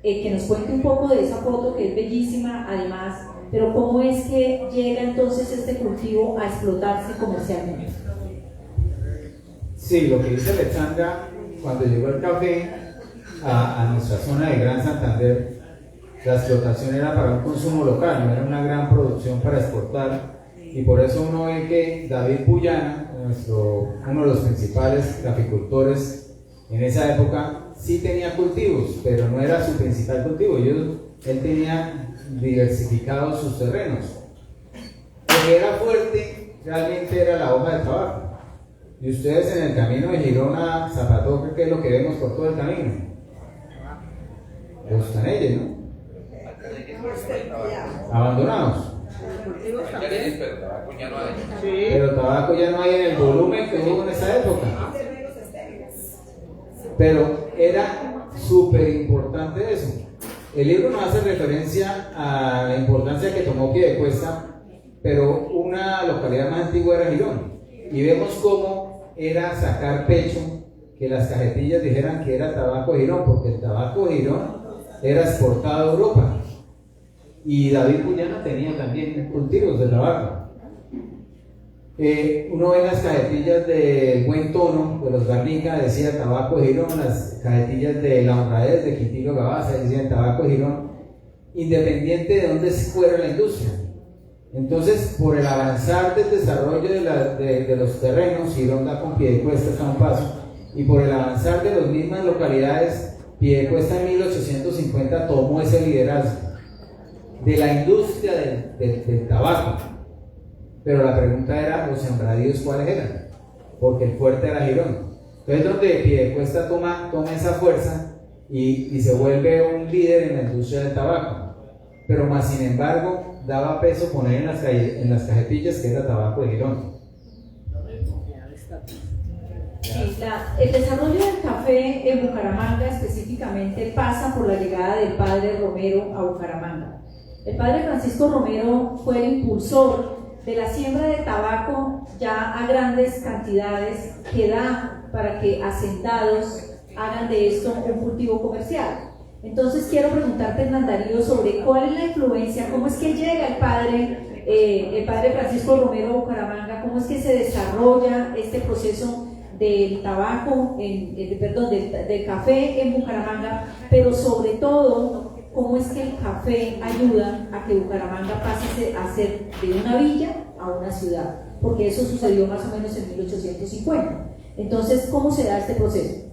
que nos cuente un poco de esa foto que es bellísima además, pero cómo es que llega entonces este cultivo a explotarse comercialmente. Sí, lo que dice Alexandra, cuando llegó el café a nuestra zona de Gran Santander, la explotación era para un consumo local, no era una gran producción para exportar, y por eso uno ve que David Puyana, uno de los principales caficultores en esa época, sí tenía cultivos, pero no era su principal cultivo. Él tenía diversificados sus terrenos. Lo que era fuerte realmente era la hoja de tabaco. Y ustedes en el camino de Girón a Zapatoca, ¿qué es lo que vemos por todo el camino? Los canelles, ¿no? Abandonados. Pero tabaco ya no hay en el volumen que hubo en esa época. Pero era súper importante eso. El libro no hace referencia a la importancia que tomó Piedecuesta, pero una localidad más antigua era Girón. Y vemos cómo era sacar pecho que las cajetillas dijeran que era tabaco de Girón, porque el tabaco de Girón era exportado a Europa. Y David Puyana tenía también cultivos de tabaco. Uno ve las cajetillas de Buen Tono, de los Garnica, decía tabaco de Girón, las cajetillas de La Honradez, de Quintino Gabaza, decían tabaco de Girón, independiente de dónde fuera la industria. Entonces, por el avanzar del desarrollo de los terrenos, Girón da con Piedecuesta hasta un paso, y por el avanzar de las mismas localidades, Piedecuesta en 1850 tomó ese liderazgo de la industria del tabaco. Pero la pregunta era, ¿los sembradíos cuáles eran? Porque el fuerte era Girón. Entonces, donde Piedecuesta toma esa fuerza y se vuelve un líder en la industria del tabaco. Pero más sin embargo, daba peso poner en las cajetillas que era tabaco de Girón. Sí, el desarrollo del café en Bucaramanga específicamente pasa por la llegada del padre Romero a Bucaramanga. El padre Francisco Romero fue el impulsor de la siembra de tabaco ya a grandes cantidades que da para que asentados hagan de esto un cultivo comercial. Entonces quiero preguntarte, Hernán Darío, sobre cuál es la influencia, cómo es que llega el padre Francisco Romero a Bucaramanga, cómo es que se desarrolla este proceso del tabaco, del café en Bucaramanga, pero sobre todo, cómo es que el café ayuda a que Bucaramanga pase a ser de una villa a una ciudad, porque eso sucedió más o menos en 1850. Entonces, ¿cómo se da este proceso?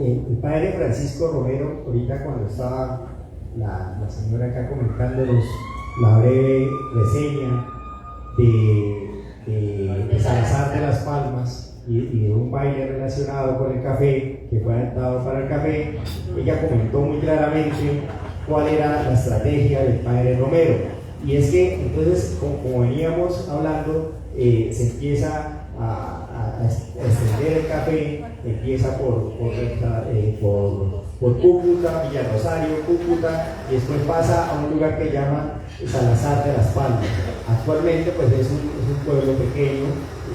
El padre Francisco Romero, ahorita cuando estaba la señora acá comentándonos la breve reseña de Salazar de las Palmas y de un baile relacionado con el café, que fue adaptado para el café, ella comentó muy claramente cuál era la estrategia del padre Romero. Y es que entonces, como veníamos hablando, se empieza a extender el café, empieza por Cúcuta, Villa Rosario, Cúcuta, y después pasa a un lugar que llaman Salazar de las Palmas. Actualmente pues es un pueblo pequeño,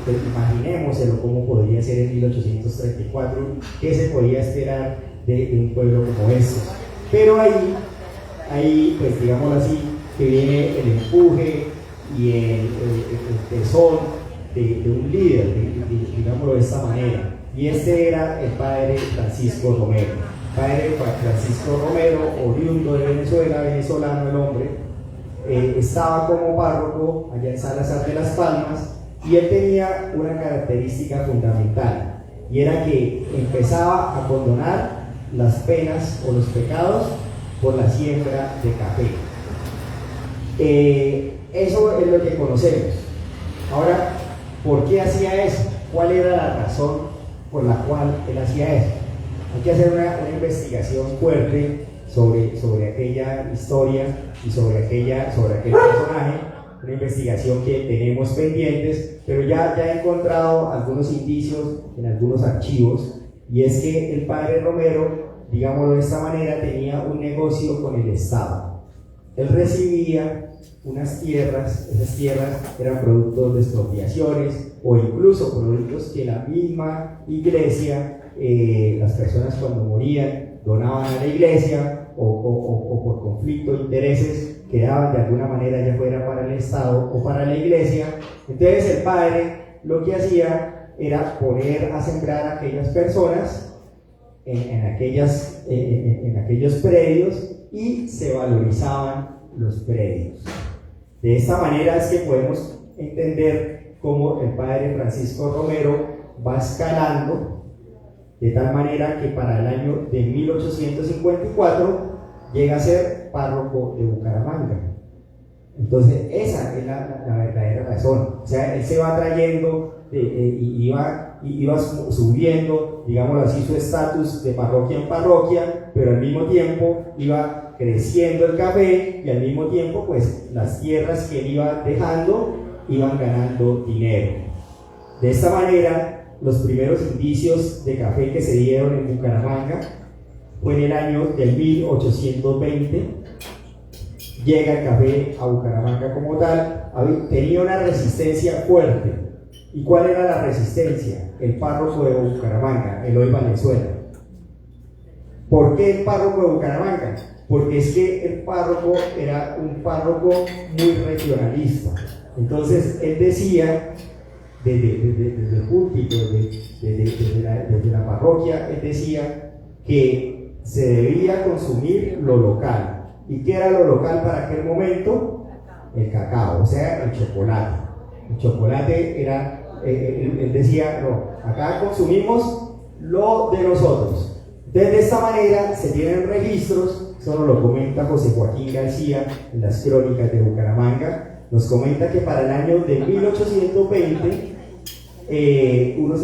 pues, imaginémoselo cómo podría ser en 1834, qué se podía esperar de un pueblo como este. Pero ahí pues digámoslo así, que viene el empuje y el tesón de un líder, digámoslo de esta manera, y este era el padre Francisco Romero. Padre Francisco Romero, oriundo de Venezuela, venezolano el hombre, estaba como párroco allá en Salazar de las Palmas, y él tenía una característica fundamental, y era que empezaba a condonar las penas o los pecados por la siembra de café. Eso es lo que conocemos. Ahora, ¿por qué hacía eso? ¿Cuál era la razón por la cual él hacía eso? Hay que hacer una investigación fuerte sobre aquella historia y sobre aquel personaje, una investigación que tenemos pendientes, pero ya he encontrado algunos indicios en algunos archivos, y es que el padre Romero, digámoslo de esta manera, tenía un negocio con el Estado. Él recibía unas tierras, esas tierras eran productos de expropiaciones o incluso productos que la misma iglesia, las personas cuando morían donaban a la iglesia o por conflicto de intereses quedaban de alguna manera ya fuera para el Estado o para la iglesia. Entonces el padre lo que hacía era poner a sembrar a aquellas personas en aquellos predios, y se valorizaban los predios. De esta manera es que podemos entender cómo el padre Francisco Romero va escalando, de tal manera que para el año de 1854 llega a ser párroco de Bucaramanga. Entonces esa es la verdadera razón. O sea, él se va trayendo y iba subiendo, digámoslo así, su estatus de parroquia en parroquia, pero al mismo tiempo iba creciendo el café, y al mismo tiempo pues las tierras que él iba dejando iban ganando dinero. De esta manera, los primeros indicios de café que se dieron en Bucaramanga fue en el año del 1820. Llega el café a Bucaramanga como tal, tenía una resistencia fuerte. ¿Y cuál era la resistencia? El párroco de Bucaramanga, Eloy Valenzuela. ¿Por qué el párroco de Bucaramanga? Porque es que el párroco era un párroco muy regionalista. Entonces él decía, desde el púlpito, desde la parroquia, él decía que se debía consumir lo local. ¿Y qué era lo local para aquel momento? El cacao, o sea, el chocolate. El chocolate era, él decía, no, acá consumimos lo de nosotros. De esta manera se tienen registros, eso lo comenta José Joaquín García en las crónicas de Bucaramanga, nos comenta que para el año de 1820 un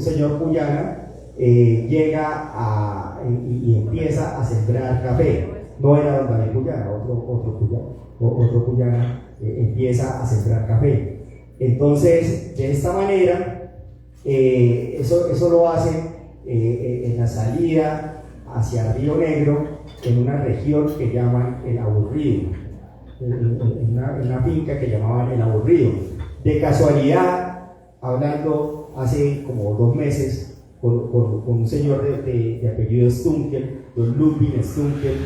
señor Puyana llega y empieza a sembrar café. No era don David Puyana, otro Puyana empieza a sembrar café. Entonces, de esta manera, eso lo hace en la salida hacia Río Negro, en una región que llaman El Aburrido, en una finca que llamaban El Aburrido. De casualidad, hablando hace como 2 meses con un señor de apellido Stunkel, don Ludwig Stunkel,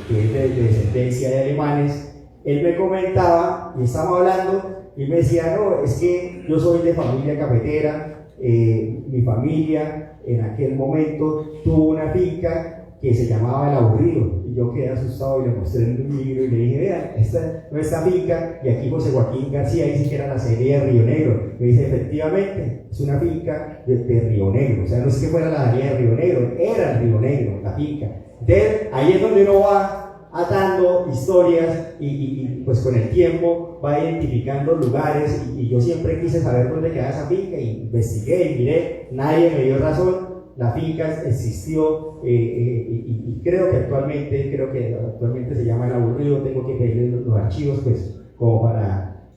que es de descendencia de alemanes. Él me comentaba, y estábamos hablando, y me decía, no, es que yo soy de familia cafetera, mi familia en aquel momento tuvo una finca que se llamaba El Aburrido, y yo quedé asustado y le mostré un libro y le dije, vean, esta es nuestra finca, y aquí José Joaquín García dice que era la serie de Río Negro. Me dice, efectivamente, es una finca de Río Negro, o sea, no es que fuera la área de Río Negro, era el Río Negro, la finca. Entonces, ahí es donde uno va atando historias y pues con el tiempo va identificando lugares, y yo siempre quise saber dónde quedaba esa finca, y investigué y miré, nadie me dio razón. La finca existió y creo que actualmente se llama El Aburrido. Tengo que pedirle los archivos pues como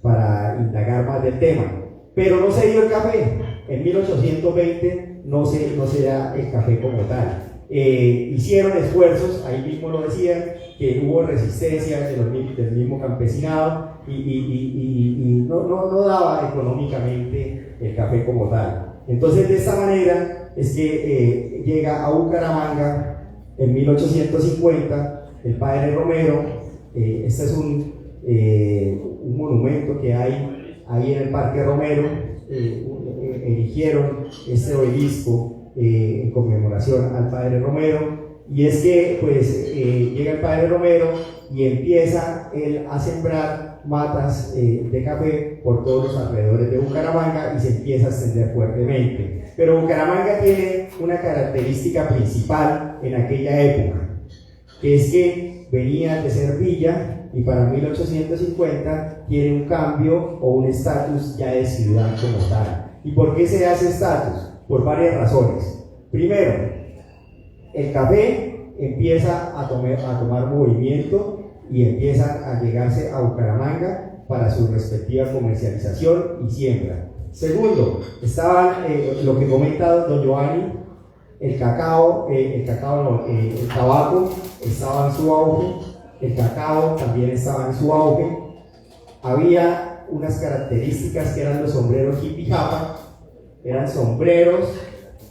para indagar más del tema, pero no se dio el café. En 1820 no se da el café como tal. Hicieron esfuerzos, ahí mismo lo decían, que hubo resistencia del mismo campesinado y no daba económicamente el café como tal. Entonces, de esta manera es que llega a Bucaramanga en 1850 el padre Romero. Este es un monumento que hay ahí en el Parque Romero. Erigieron este obelisco en conmemoración al padre Romero, y es que pues llega el padre Romero y empieza él a sembrar matas de café por todos los alrededores de Bucaramanga, y se empieza a extender fuertemente. Pero Bucaramanga tiene una característica principal en aquella época, que es que venía de ser villa, y para 1850 tiene un cambio o un estatus ya de ciudad como tal. ¿Y por qué se hace estatus? Por varias razones. Primero, el café empieza a tomar movimiento y empiezan a llegarse a Bucaramanga para su respectiva comercialización y siembra. Segundo, estaban lo que comenta don Giovanni, el tabaco estaba en su auge, el cacao también estaba en su auge. Había unas características que eran los sombreros hippie japa, eran sombreros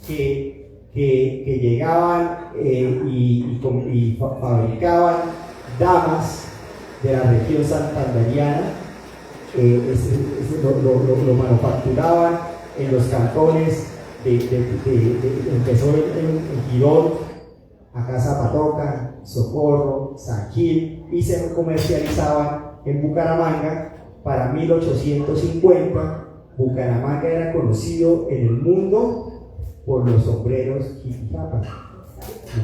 que llegaban y fabricaban damas de la región santanderiana. Lo manufacturaban en los cantones empezó en Girón, acá Zapatoca, Socorro, San Gil, y se comercializaban en Bucaramanga. Para 1850 Bucaramanga era conocido en el mundo por los sombreros jipijapa.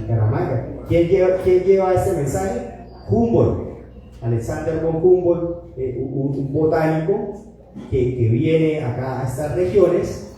Bucaramanga. ¿Quién lleva este mensaje? Humboldt, Alexander von Humboldt, un botánico que viene acá a estas regiones.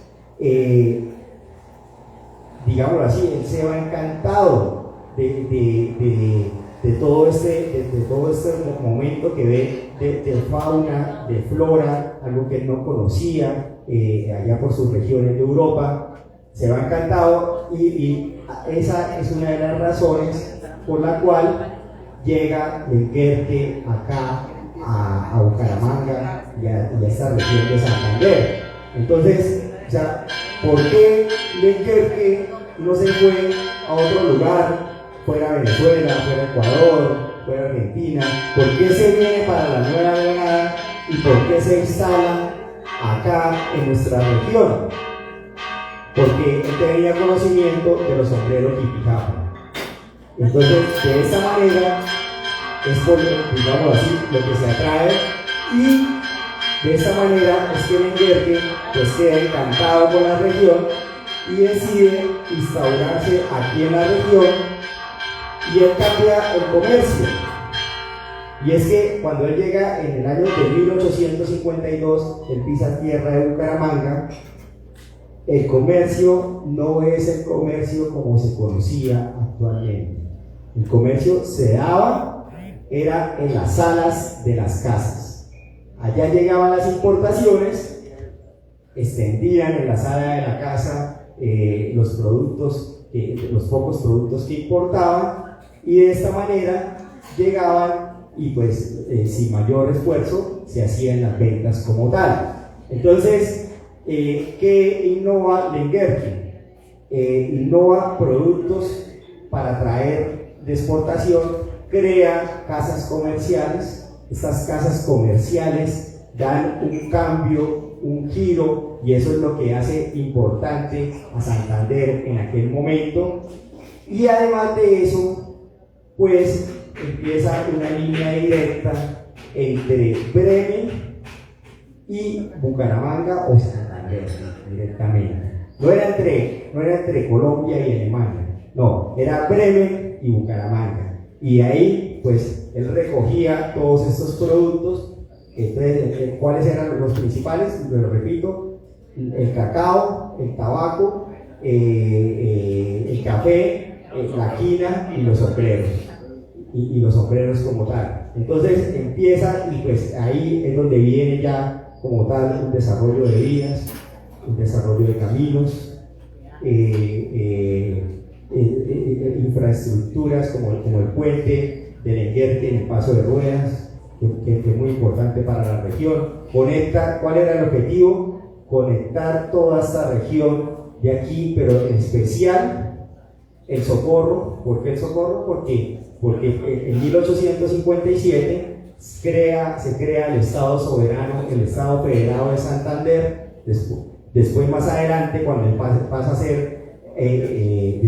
Digámoslo así, él se va encantado de todo este momento que ve de fauna, de flora, algo que él no conocía allá por sus regiones de Europa. Se va encantado y esa es una de las razones por la cual llega Lenguerque acá a Bucaramanga y a esta región de Santander. Entonces, o sea, ¿por qué Lenguerque no se fue a otro lugar, fuera Venezuela, fuera Ecuador, fuera Argentina? ¿Por qué se viene para la Nueva Granada y por qué se instala acá en nuestra región? Porque él tenía conocimiento de los sombreros jipijapa. Entonces, de esa manera es por, digamos así, lo que se atrae, y de esa manera es que Lenguerque pues queda encantado con la región y decide instaurarse aquí en la región, y él cambia el comercio. Y es que cuando él llega en el año de 1852, él pisa tierra de Bucaramanga. El comercio no es el comercio como se conocía actualmente. El comercio se daba, era en las salas de las casas. Allá llegaban las importaciones, extendían en la sala de la casa los productos, los pocos productos que importaban, y de esta manera llegaban y pues sin mayor esfuerzo se hacían las ventas como tal. Entonces, ¿Qué innova Lenguerque? Innova productos para traer de exportación, crea casas comerciales. Estas casas comerciales dan un cambio, un giro, y eso es lo que hace importante a Santander en aquel momento. Y además de eso, pues empieza una línea directa entre Bremen y Bucaramanga o Santander directamente. No era entre Colombia y Alemania, no, era Bremen y Bucaramanga. Y ahí, pues, él recogía todos estos productos. Entonces, ¿cuáles eran los principales? Lo repito: el cacao, el tabaco, el café, la quina y los sombreros. Y los sombreros como tal. Entonces empieza, y pues ahí es donde viene ya como tal un desarrollo de vías, un desarrollo de caminos, infraestructuras como el puente de Lenguerque en el paso de ruedas, que es muy importante para la región. ¿Cuál era el objetivo? Conectar toda esta región de aquí, pero en especial el Socorro. ¿Por qué el Socorro? Porque en 1857 se crea el Estado soberano, el Estado federado de Santander. Después más adelante, cuando él pasa a ser, en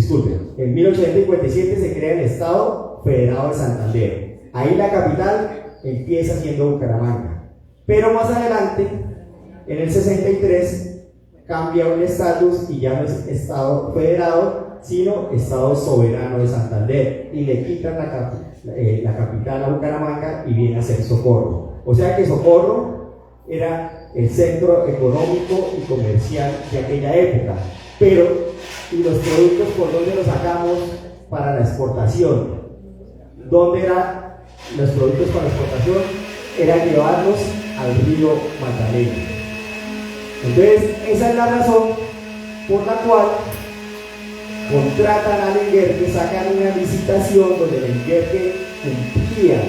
1857 se crea el Estado federado de Santander. Ahí la capital empieza siendo Bucaramanga. Pero más adelante, en el 63, cambia un estatus y ya no es Estado federado, sino Estado soberano de Santander, y le quitan la capital a Bucaramanga y viene a ser Socorro. O sea que Socorro era el centro económico y comercial de aquella época. Pero, ¿y los productos por dónde los sacamos para la exportación? ¿Dónde eran los productos para la exportación? Era llevarlos al río Magdalena. Entonces, esa es la razón por la cual contratan a Lenguerque, sacan una licitación donde Lenguerque cumplía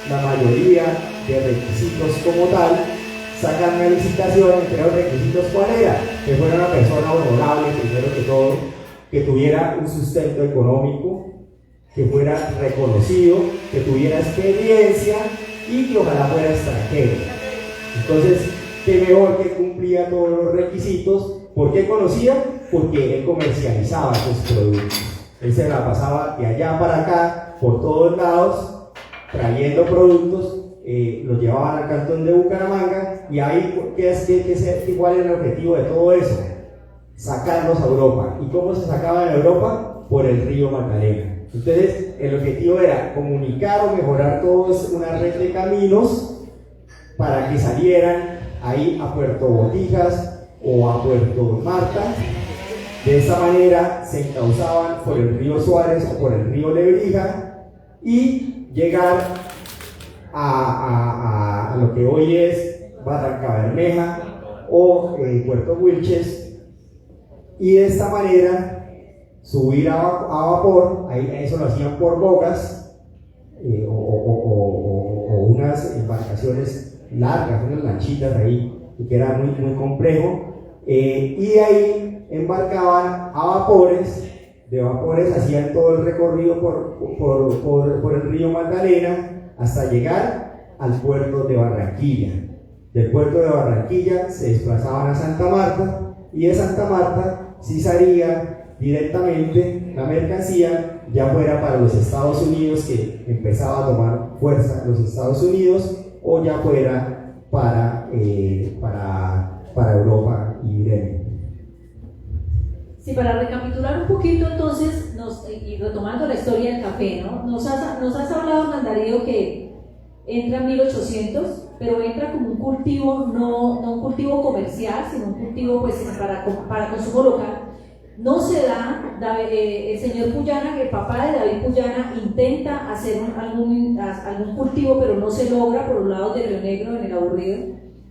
la mayoría de requisitos como tal. Sacan una licitación, entre los requisitos, ¿cuál era? Que fuera una persona honorable, primero que todo, que tuviera un sustento económico, que fuera reconocido, que tuviera experiencia y que ojalá fuera extranjero. Entonces, qué mejor que cumplía todos los requisitos. ¿Por qué conocía? Porque él comercializaba sus productos. Él se la pasaba de allá para acá, por todos lados, trayendo productos. Los llevaban al cantón de Bucaramanga, y ahí, ¿cuál era el objetivo de todo eso? Sacarlos a Europa. ¿Y cómo se sacaban a Europa? Por el río Magdalena. Entonces, el objetivo era comunicar o mejorar todos una red de caminos para que salieran ahí a Puerto Botijas o a Puerto Marta. De esa manera se encauzaban por el río Suárez o por el río Lebrija y llegar a lo que hoy es Barranca Bermeja o Puerto Wilches, y de esta manera subir a vapor. Ahí eso lo hacían por bogas o unas embarcaciones largas, unas lanchitas ahí, que era muy, muy complejo, y de ahí embarcaban a vapores. De vapores hacían todo el recorrido por el río Magdalena hasta llegar al puerto de Barranquilla. Del puerto de Barranquilla se desplazaban a Santa Marta, y de Santa Marta sí salía directamente la mercancía, ya fuera para los Estados Unidos, que empezaba a tomar fuerza los Estados Unidos, o ya fuera para Europa y Irene. Sí, para recapitular un poquito entonces, y retomando la historia del café, ¿no? Nos has hablado, Hernán Darío, que entra en 1800, pero entra como un cultivo, no un cultivo comercial, sino un cultivo pues para consumo local. No se da, el señor Puyana, el papá de David Puyana, intenta hacer algún cultivo, pero no se logra por los lados de Río Negro, en el Aburrido,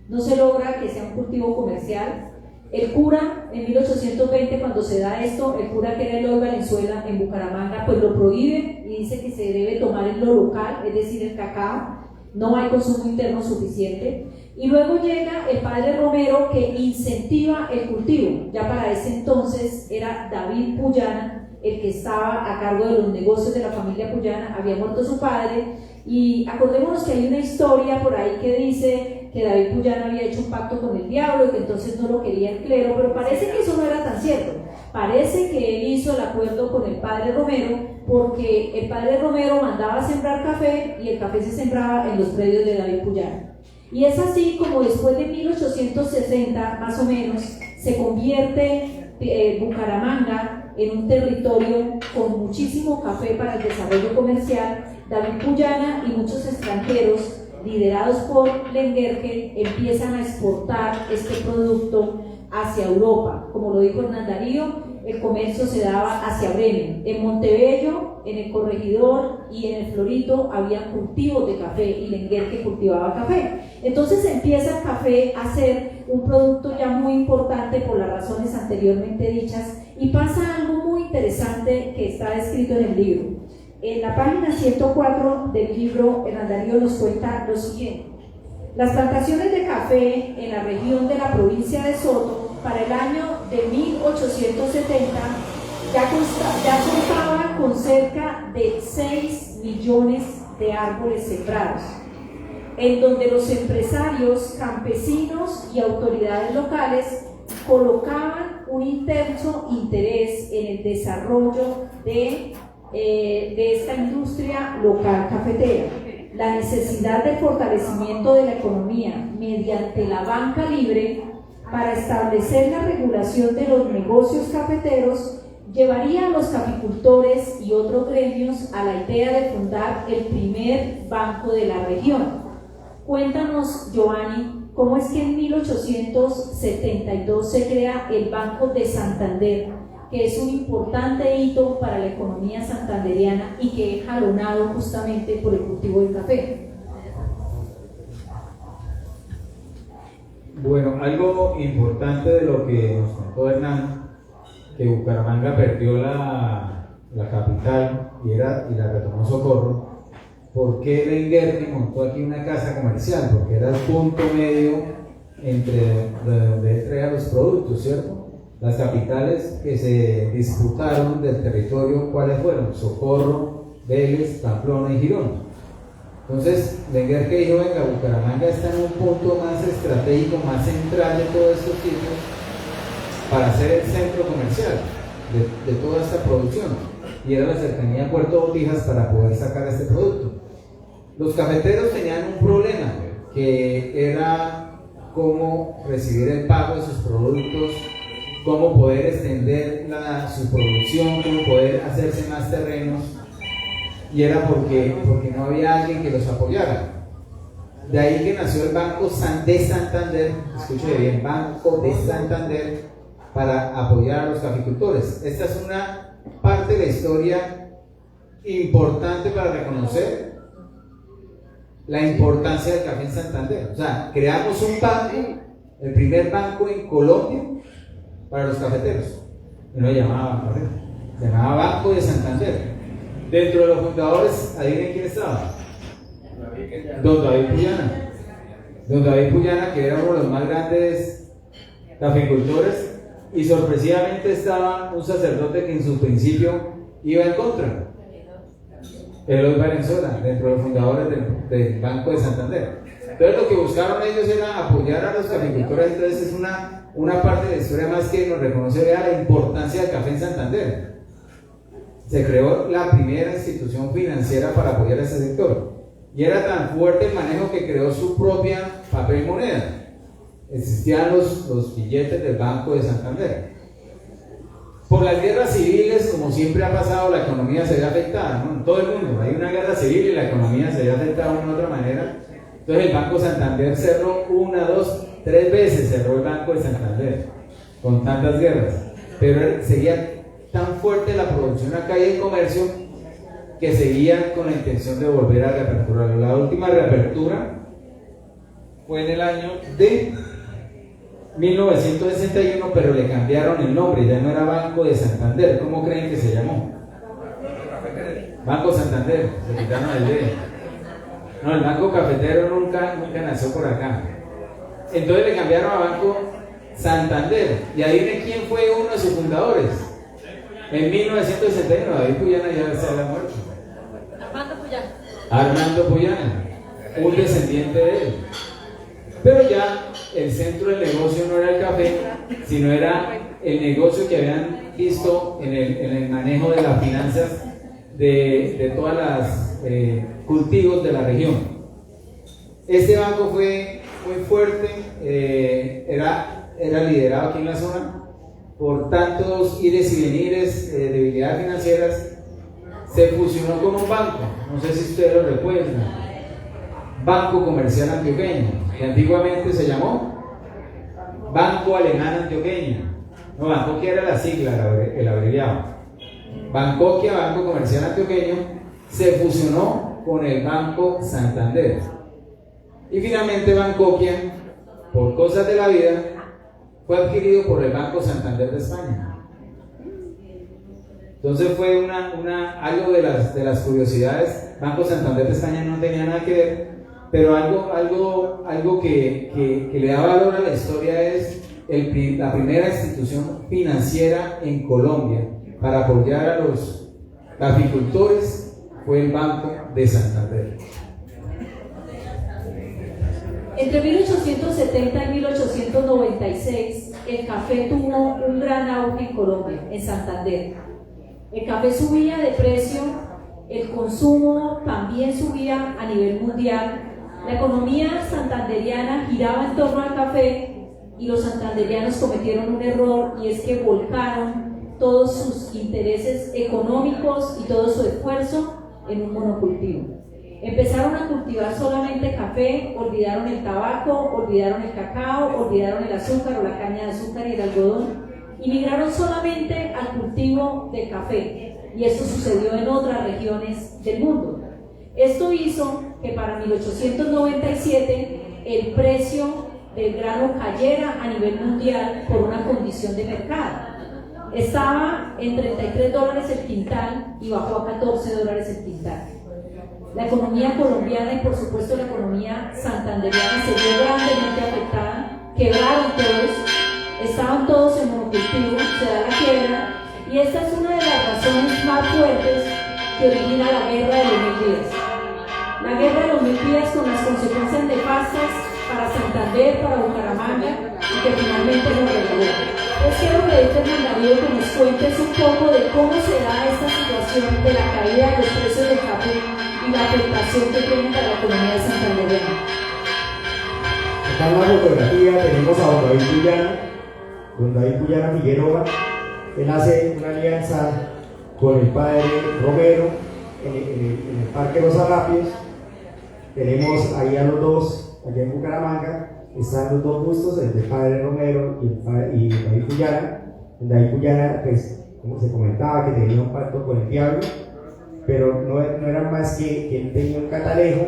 no se logra que sea un cultivo comercial. El cura, en 1820, cuando se da esto, el cura, que era Eloy Valenzuela en Bucaramanga, pues lo prohíbe y dice que se debe tomar en lo local, es decir, el cacao. no hay consumo interno suficiente. Y luego llega el padre Romero, que incentiva el cultivo. Ya para ese entonces era David Puyana el que estaba a cargo de los negocios de la familia Puyana, había muerto su padre, y acordémonos que hay una historia por ahí que dice que David Puyana había hecho un pacto con el diablo y que entonces no lo quería el clero, pero parece que eso no era tan cierto. Parece que él hizo el acuerdo con el padre Romero porque el padre Romero mandaba a sembrar café y el café se sembraba en los predios de David Puyana. Y es así como después de 1860 más o menos se convierte Bucaramanga en un territorio con muchísimo café para el desarrollo comercial. David Puyana y muchos extranjeros liderados por Lenguerque empiezan a exportar este producto hacia Europa. Como lo dijo Hernán Darío, el comercio se daba hacia Bremen. En Montebello, en el Corregidor y en el Florito había cultivos de café y Lenguerque cultivaba café. Entonces empieza el café a ser un producto ya muy importante por las razones anteriormente dichas, y pasa algo muy interesante que está escrito en el libro. En la página 104 del libro, Hernán Darío nos cuenta lo siguiente: las plantaciones de café en la región de la provincia de Soto para el año de 1870 ya contaban con cerca de 6 millones de árboles sembrados, en donde los empresarios, campesinos y autoridades locales colocaban un intenso interés en el desarrollo de esta industria local cafetera. La necesidad del fortalecimiento de la economía mediante la banca libre para establecer la regulación de los negocios cafeteros llevaría a los caficultores y otros gremios a la idea de fundar el primer banco de la región. Cuéntanos, Giovanni, ¿cómo es que en 1872 se crea el Banco de Santander, que es un importante hito para la economía santandereana y que es jalonado justamente por el cultivo del café? Bueno, algo importante de lo que nos contó Hernán, que Bucaramanga perdió la capital y la retomó Socorro. ¿Por qué Lenguerque montó aquí una casa comercial? Porque era el punto medio entre donde traía los productos, ¿cierto? Las capitales que se disputaron del territorio, ¿cuáles fueron? Socorro, Vélez, Pamplona y Girón. Entonces, Lenguerque dijo: venga, Bucaramanga está en un punto más estratégico, más central de todos estos sitios para ser el centro comercial de toda esta producción. Y era la cercanía a Puerto Botijas para poder sacar este producto. Los cafeteros tenían un problema, que era cómo recibir el pago de sus productos, cómo poder extender su producción, cómo poder hacerse más terrenos, y era porque no había alguien que los apoyara. De ahí que nació el Banco de Santander, escuche bien, Banco de Santander, para apoyar a los caficultores. Esta es una parte de la historia importante para reconocer la importancia del café en Santander. O sea, creamos un banco, el primer banco en Colombia para los cafeteros. Y no llamaba Banco, se llamaba Banco de Santander. Dentro de los fundadores, adivinen quién estaba. Don David Puyana. Don David Puyana, que era uno de los más grandes caficultores, y sorpresivamente estaba un sacerdote que en su principio iba en contra. Eloy Valenzuela, dentro de los fundadores del Banco de Santander. Entonces lo que buscaron ellos era apoyar a los caficultores. Entonces es una parte de la historia más que nos reconoce la importancia del café en Santander. Se creó la primera institución financiera para apoyar a ese sector, y era tan fuerte el manejo que creó su propia papel y moneda. Existían los billetes del Banco de Santander. Por las guerras civiles, como siempre ha pasado, la economía se ve afectada, ¿no? En todo el mundo hay una guerra civil y la economía se ve afectada de una u otra manera. Entonces el Banco Santander cerró 1, 2, 3 veces cerró el Banco de Santander con tantas guerras, pero seguía tan fuerte la producción acá y el comercio que seguían con la intención de volver a reaperturar. La última reapertura fue en el año de 1961, pero le cambiaron el nombre, ya no era Banco de Santander. ¿Cómo creen que se llamó? Banco Santander, le quitaron el D. No, el Banco Cafetero nunca nació por acá. Entonces le cambiaron a Banco Santander. Y adivinen quién fue uno de sus fundadores. En 1971, David Puyana ya se había muerto. Armando Puyana, un descendiente de él. Pero ya el centro del negocio no era el café, sino era el negocio que habían visto en el manejo de las finanzas de todas las cultivos de la región. Este banco fue muy fuerte, era liderado aquí en la zona por tantos ires y venires, debilidades financieras. Se fusionó con un banco, no sé si ustedes lo recuerdan, Banco Comercial Antioqueño, que antiguamente se llamó Banco Alemán Antioqueño. No, Bancoquia era la sigla, el abreviado. Bancoquia, Banco Comercial Antioqueño, se fusionó con el Banco Santander. Y finalmente Bancoquia, por cosas de la vida, fue adquirido por el Banco Santander de España. Entonces fue algo de las curiosidades. Banco Santander de España no tenía nada que ver, pero algo que le da valor a la historia es la primera institución financiera en Colombia para apoyar a los caficultores fue el Banco de Santander. Entre 1870 y 1896, el café tuvo un gran auge en Colombia, en Santander. El café subía de precio, el consumo también subía a nivel mundial, la economía santanderiana giraba en torno al café y los santanderianos cometieron un error, y es que volcaron todos sus intereses económicos y todo su esfuerzo en un monocultivo. Empezaron a cultivar solamente café, olvidaron el tabaco, olvidaron el cacao, olvidaron el azúcar o la caña de azúcar y el algodón, y migraron solamente al cultivo del café, y esto sucedió en otras regiones del mundo. Esto hizo que para 1897 el precio del grano cayera a nivel mundial por una condición de mercado. Estaba en $33 el quintal y bajó a $14 el quintal. La economía colombiana y por supuesto la economía santanderiana se vio grandemente afectada, quebraron todos, estaban todos en monocultivo, se da la quiebra, y esta es una de las razones más fuertes que origina la guerra de los 1000 días. La guerra de los 1000 días con las consecuencias nefastas para Santander, para Bucaramanga, y que finalmente nos regaló. Entonces quiero pedirte, Hernán Darío, que nos cuentes un poco de cómo se da esta situación de la caída de los precios del café y la afectación que tiene para la economía santanderiana. Acá en la fotografía tenemos a don David Puyana Figueroa. Él hace una alianza con el padre Romero en el Parque Los Arrapios. Tenemos ahí a los dos, allá en Bucaramanga, están los dos bustos, el del padre Romero y David Puyana. David Puyana, pues, como se comentaba, que tenía un pacto con el diablo, pero no era más que él tenía un catalejo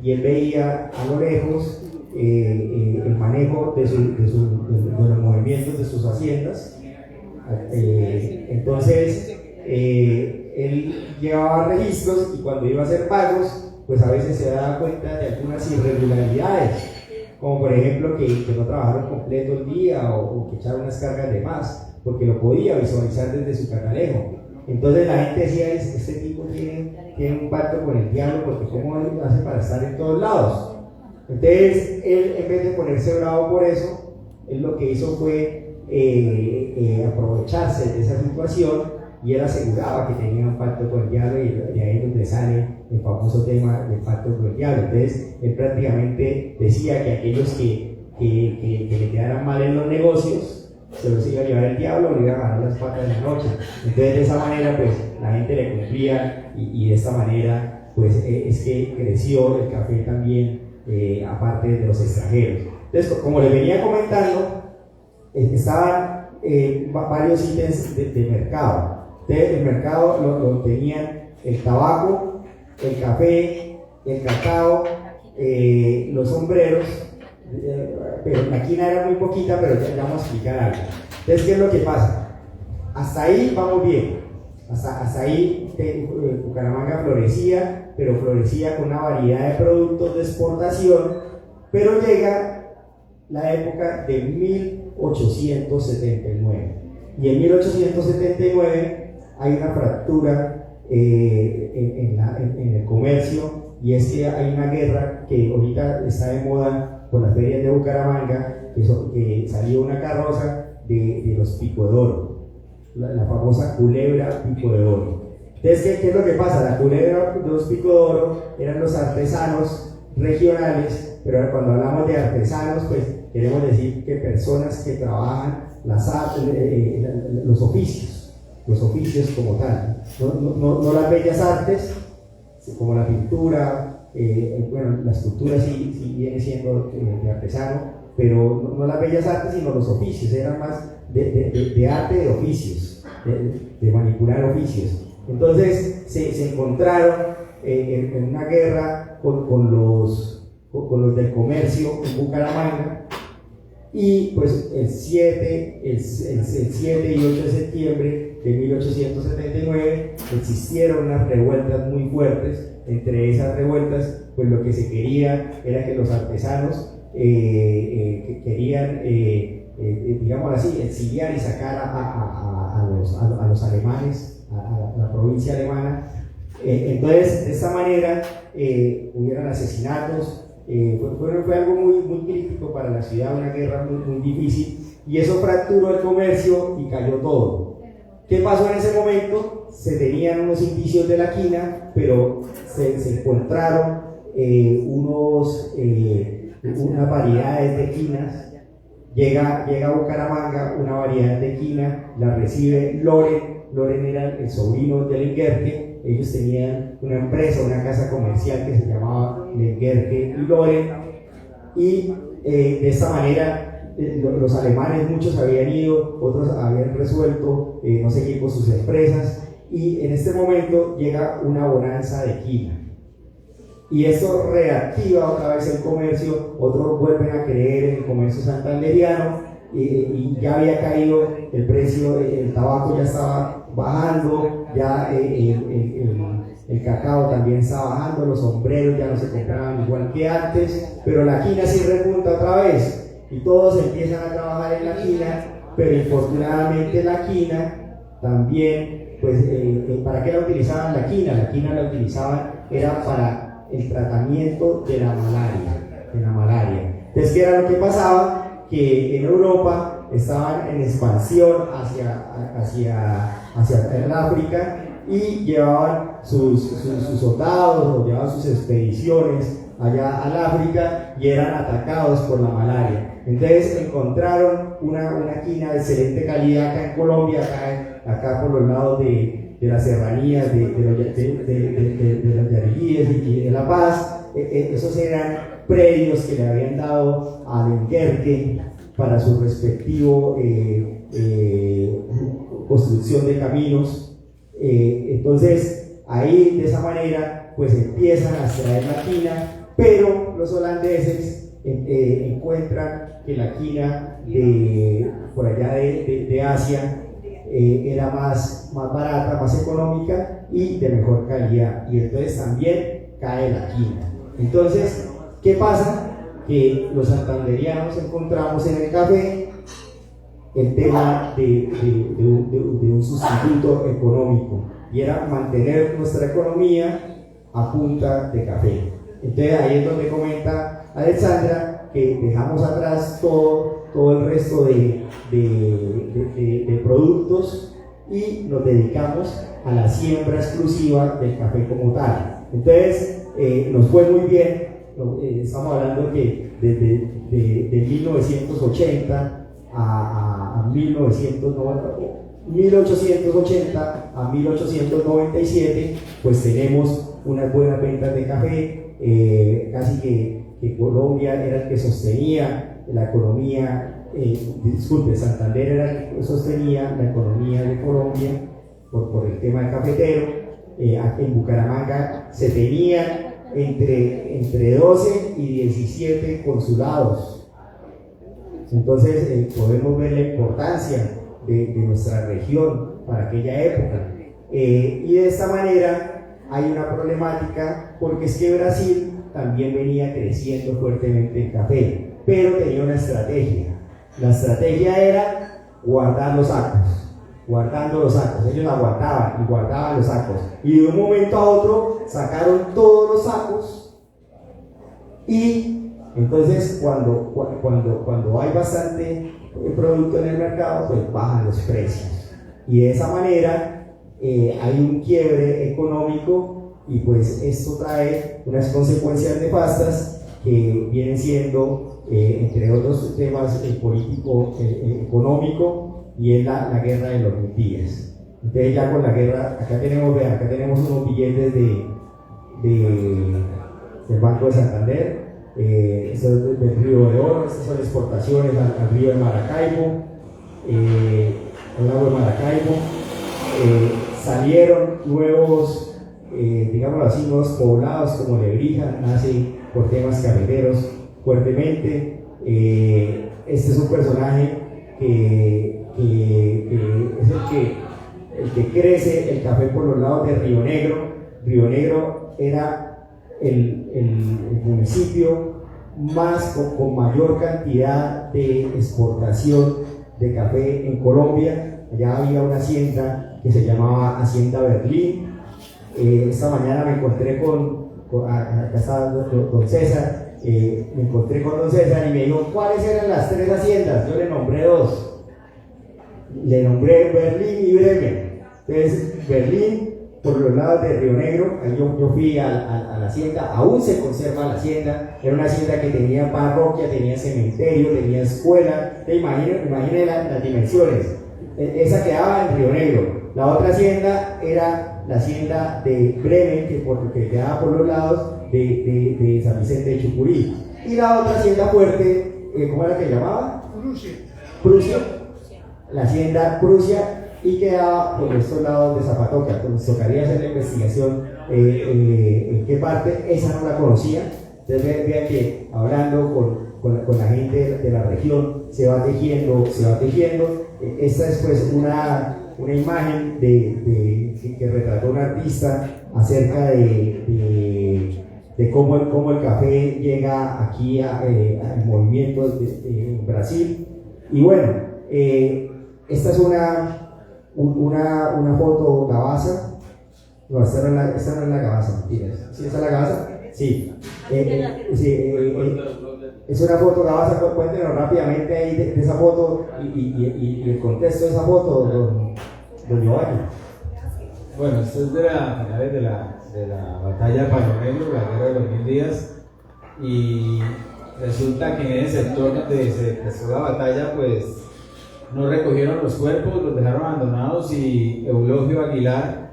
y él veía a lo lejos el manejo de los movimientos de sus haciendas. Entonces él llevaba registros, y cuando iba a hacer pagos, pues a veces se daba cuenta de algunas irregularidades, como por ejemplo que no trabajaron completo el día, o que echaron unas cargas de más, porque lo podía visualizar desde su catalejo. Entonces la gente decía: este tipo tiene un pacto con el diablo, porque ¿cómo hace para estar en todos lados? Entonces él, en vez de ponerse bravo por eso, él lo que hizo fue aprovecharse de esa situación, y él aseguraba que tenía un pacto con el diablo, y de ahí es donde sale el famoso tema del pacto con el diablo. Entonces él prácticamente decía que aquellos que le quedaran mal en los negocios se los iba a llevar el diablo, o le iba a ganar las patas en la noche. Entonces de esa manera pues la gente le confía, y de esta manera pues es que creció el café también, aparte de los extranjeros. Entonces, como les venía comentando, estaban varios ítems de mercado. Entonces, el mercado lo tenían el tabaco, el café, el cacao, los sombreros, pero la quina era muy poquita, pero ya vamos a explicar algo. Entonces, ¿qué es lo que pasa? Hasta ahí vamos bien, hasta ahí Bucaramanga florecía, pero florecía con una variedad de productos de exportación, pero llega la época de 1879. Y en 1879 hay una fractura en el comercio, y es que hay una guerra que ahorita está de moda por las ferias de Bucaramanga, que salió una carroza de los Pico de Oro, la famosa culebra Pico de Oro. Entonces, ¿qué es lo que pasa? La culebra de los Pico de Oro eran los artesanos regionales, pero cuando hablamos de artesanos, pues queremos decir que personas que trabajan los oficios como tal, no las bellas artes, como la pintura, bueno, la escultura sí viene siendo de artesano, pero no las bellas artes, sino los oficios, eran más de arte de oficios, de manipular oficios. Entonces se encontraron en una guerra con los del comercio en Bucaramanga, y pues el 7 y 8 de septiembre de 1879 existieron unas revueltas muy fuertes. Entre esas revueltas, pues lo que se quería era que los artesanos querían, digamos así, exiliar y sacar a los alemanes, a la provincia alemana. Entonces, de esta manera, hubieron asesinatos. Fue algo muy crítico para la ciudad, una guerra muy difícil, y eso fracturó el comercio y cayó todo. ¿Qué pasó en ese momento? Se tenían unos indicios de la quina, pero se encontraron unas variedades de quinas. Llega a Bucaramanga una variedad de quina, la recibe Loren. Loren era el sobrino de Lenguerque. Ellos tenían una empresa, una casa comercial que se llamaba Lenguerque y Loren, y de esta manera los alemanes, muchos habían ido, otros habían resuelto no seguir con sus empresas, y en este momento llega una bonanza de quina, y esto reactiva otra vez el comercio. Otros vuelven a creer en el comercio santanderiano, y ya había caído el precio, el tabaco ya estaba bajando, ya el cacao también estaba bajando, los sombreros ya no se compraban igual que antes, pero la quina sí repunta otra vez, y todos empiezan a trabajar en la quina, pero infortunadamente la quina también, pues, ¿para qué la utilizaban la quina? La quina la utilizaban, era para el tratamiento de la malaria. Entonces, ¿qué era lo que pasaba? Que en Europa estaban en expansión hacia el África, y llevaban sus soldados, o llevaban sus expediciones allá al África, y eran atacados por la malaria. Entonces encontraron una quina de excelente calidad acá en Colombia, acá por los lados de las serranías de los Yarilíes y de La Paz. Esos eran predios que le habían dado a Lenguerque para su respectivo construcción de caminos. Entonces ahí, de esa manera, pues empiezan a extraer la quina, pero los holandeses encuentran que la quina por allá de Asia era más barata, más económica y de mejor calidad, y entonces también cae la quina. Entonces, ¿qué pasa? Que los santanderianos encontramos en el café el tema de un sustituto económico, y era mantener nuestra economía a punta de café. Entonces ahí es donde comenta Alexandra que dejamos atrás todo el resto de productos, y nos dedicamos a la siembra exclusiva del café como tal. Entonces nos fue muy bien. Estamos hablando que de 1980 a 1880 a 1897, pues tenemos unas buenas ventas de café. Casi que Colombia era el que sostenía la economía, Santander era el que sostenía la economía de Colombia por el tema del cafetero. En Bucaramanga se tenían entre 12 y 17 consulados. Entonces podemos ver la importancia de nuestra región para aquella época. Y de esta manera hay una problemática porque es que Brasil también venía creciendo fuertemente el café, pero tenía una estrategia. La estrategia era guardar los sacos, guardando los sacos. Ellos aguantaban y guardaban los sacos. Y de un momento a otro sacaron todos los sacos y entonces cuando hay bastante producto en el mercado, pues bajan los precios. Y de esa manera hay un quiebre económico y pues esto trae unas consecuencias nefastas que vienen siendo, entre otros temas, político, económico, y es la guerra de los 1000 días. Entonces ya con la guerra, acá tenemos unos billetes del Banco de Santander, esto es del Río de Oro, estas son exportaciones al río de Maracaibo, al lago de Maracaibo. Salieron nuevos, digámoslo así, nuevos poblados como Lebrija, nace por temas cafeteros fuertemente. Este es un personaje que es el que crece el café por los lados de Río Negro. Río Negro era el municipio con mayor cantidad de exportación de café en Colombia. Allá había una hacienda que se llamaba Hacienda Berlín. Esta mañana me encontré acá está don César, me encontré con don César y me dijo, ¿cuáles eran las 3 haciendas? Yo le nombré 2. Le nombré Berlín y Bremen. Entonces, Berlín, por los lados de Río Negro, yo fui a la hacienda, aún se conserva la hacienda, era una hacienda que tenía parroquia, tenía cementerio, tenía escuela. Imaginen las dimensiones. Esa quedaba en Río Negro. La otra hacienda era la hacienda de Bremen, que quedaba por los lados de San Vicente de Chucurí. Y la otra hacienda fuerte, ¿cómo era que se llamaba? Prusia. La hacienda Prusia, y quedaba por estos lados de Zapatoca. Entonces tocaría hacer la investigación en qué parte. Esa no la conocía. Entonces vean que hablando con la gente de la región se va tejiendo. Esta es pues una imagen que retrató un artista acerca de cómo el café llega aquí al movimiento en Brasil. Y bueno, esta es una foto Gavasa. No, esta no es la Gavasa, mentiras. ¿Sí, esta es la Gavasa? Sí. Es una foto Gavasa. Cuéntenos rápidamente ahí de esa foto y el contexto de esa foto, don Giovanni. Bueno, esto es de las finales de la batalla de Palo Negro, la guerra de los 1000 días, y resulta que en ese sector donde se prestó la batalla, pues no recogieron los cuerpos, los dejaron abandonados, y Eulogio Aguilar,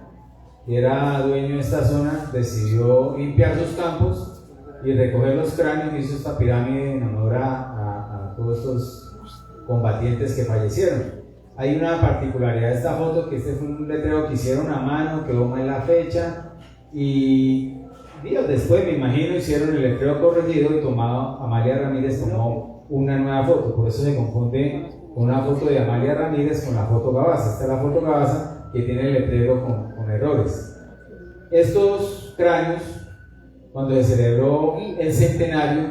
que era dueño de esta zona, decidió limpiar sus campos y recoger los cráneos, y hizo esta pirámide en honor a todos estos combatientes que fallecieron. Hay una particularidad de esta foto, que este fue un letrero que hicieron a mano, quedó mal la fecha, y días después, me imagino, hicieron el letrero corregido y Amalia Ramírez tomó una nueva foto. Por eso se confunde con una foto de Amalia Ramírez con la foto Gavasa. Esta es la foto Gavasa que tiene el letrero con errores. Estos cráneos, cuando se celebró el centenario,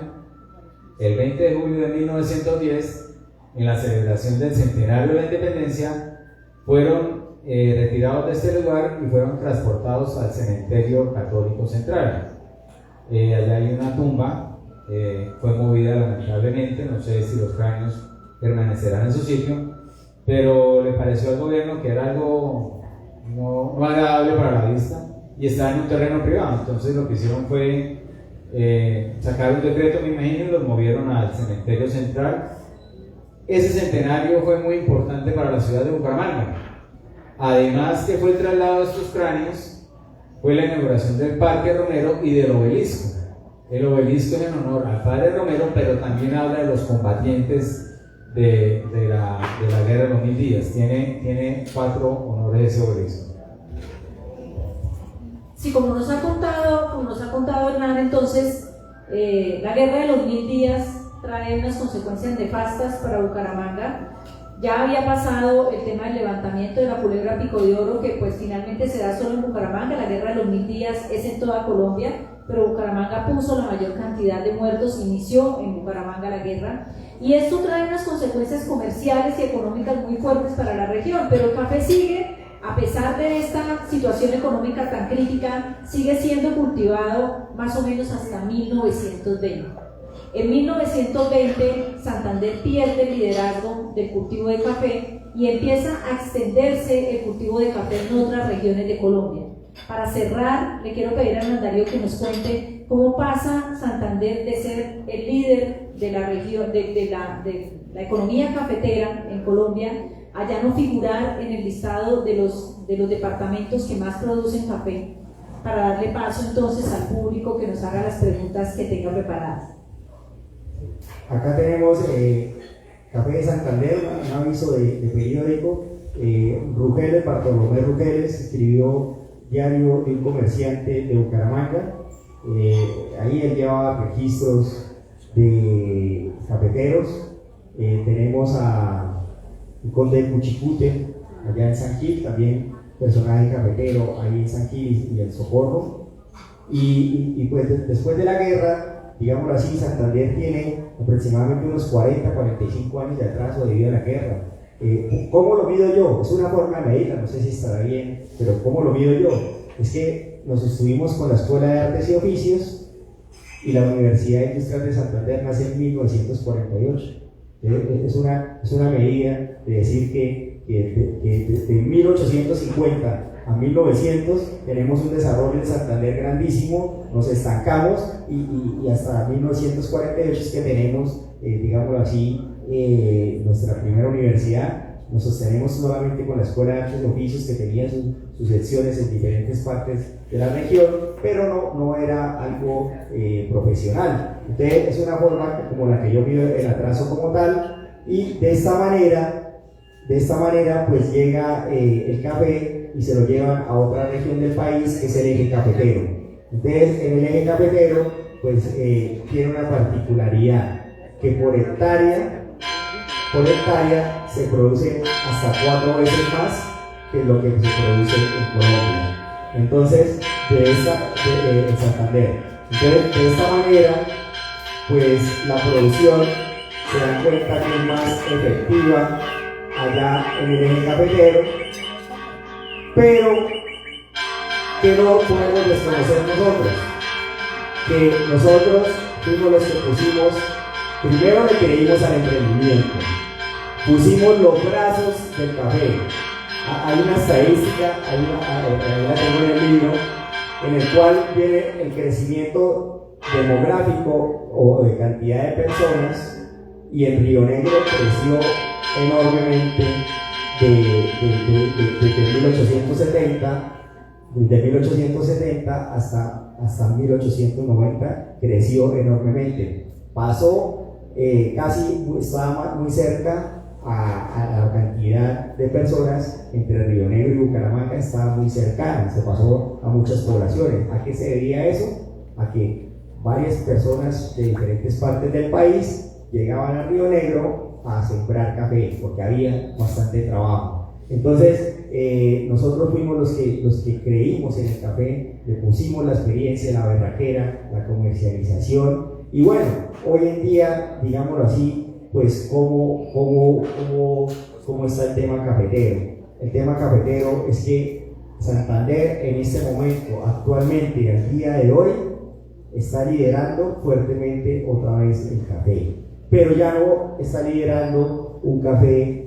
el 20 de julio de 1910, en la celebración del centenario de la independencia, fueron retirados de este lugar y fueron transportados al cementerio católico central. Allá hay una tumba, fue movida lamentablemente, no sé si los cráneos permanecerán en su sitio, pero le pareció al gobierno que era algo no agradable para la vista y estaba en un terreno privado. Entonces lo que hicieron fue sacar un decreto, me imagino, y los movieron al cementerio central. Ese centenario fue muy importante para la ciudad de Bucaramanga. Además que fue el traslado de estos cráneos, fue la inauguración del Parque Romero y del obelisco. El obelisco es en honor al padre Romero, pero también habla de los combatientes de la guerra de los 1000 días. Tiene 4 honores ese obelisco. Sí, como nos ha contado Hernán, entonces la guerra de los 1000 días trae unas consecuencias nefastas para Bucaramanga. Ya había pasado el tema del levantamiento de la culebra Pico de Oro, que pues finalmente se da solo en Bucaramanga. La guerra de los 1000 días es en toda Colombia, pero Bucaramanga puso la mayor cantidad de muertos, inició en Bucaramanga la guerra, y esto trae unas consecuencias comerciales y económicas muy fuertes para la región, pero el café sigue, a pesar de esta situación económica tan crítica, sigue siendo cultivado más o menos hasta 1920. En 1920, Santander pierde el liderazgo del cultivo de café y empieza a extenderse el cultivo de café en otras regiones de Colombia. Para cerrar, le quiero pedir a Hernán Darío que nos cuente cómo pasa Santander de ser el líder de la región, de la economía cafetera en Colombia, a ya no figurar en el listado de los departamentos que más producen café, para darle paso entonces al público que nos haga las preguntas que tenga preparadas. Acá tenemos Café de Santander, un aviso de periódico. Rugeles, Bartolomé Rugeles, escribió Diario de un comerciante de Bucaramanga. Ahí él llevaba registros de cafeteros. Tenemos a el conde de Cuchicute, allá en San Gil, también personaje cafetero ahí en San Gil y el Socorro. Y pues después de la guerra, digámoslo así, Santander tiene aproximadamente unos 40-45 años de atraso debido a la guerra. ¿Cómo lo mido yo? Es una forma de medirla, no sé si estará bien, pero ¿cómo lo mido yo? Es que nos estuvimos con la Escuela de Artes y Oficios y la Universidad Industrial de Santander nace en 1948. Es una medida de decir que de 1850 a 1900 tenemos un desarrollo en Santander grandísimo, nos estancamos y hasta 1948 es que tenemos, digámoslo así, nuestra primera universidad. Nos sostenemos solamente con la Escuela de Artes y Oficios, que tenía sus secciones en diferentes partes de la región, pero no era algo profesional. Entonces es una forma como la que yo mido el atraso como tal, y de esta manera pues llega el café y se lo llevan a otra región del país, que es el eje cafetero. Entonces en el eje cafetero pues tiene una particularidad, que por hectárea se produce hasta 4 veces más que lo que se produce en Colombia. Entonces, en Santander. Entonces, de esta manera, pues la producción se da cuenta que es más efectiva allá en el eje cafetero, pero que no podemos desconocer nosotros, que nosotros fuimos los que pusimos, primero le creímos al emprendimiento, pusimos los brazos del café. Hay una estadística, la tengo en el libro, en el cual viene el crecimiento demográfico o de cantidad de personas, y en Río Negro creció enormemente de 1870 hasta 1890, creció enormemente. Pasó estaba muy cerca a la cantidad de personas entre Río Negro y Bucaramanga, estaba muy cercana, se pasó a muchas poblaciones. ¿A qué se debía eso? A que varias personas de diferentes partes del país llegaban a Río Negro a sembrar café, porque había bastante trabajo. Entonces, nosotros fuimos los que creímos en el café, le pusimos la experiencia, la berraquera, la comercialización, y bueno, hoy en día, digámoslo así, pues ¿cómo está el tema cafetero? El tema cafetero es que Santander en este momento, actualmente, al día de hoy, está liderando fuertemente otra vez el café, pero ya no está liderando un café,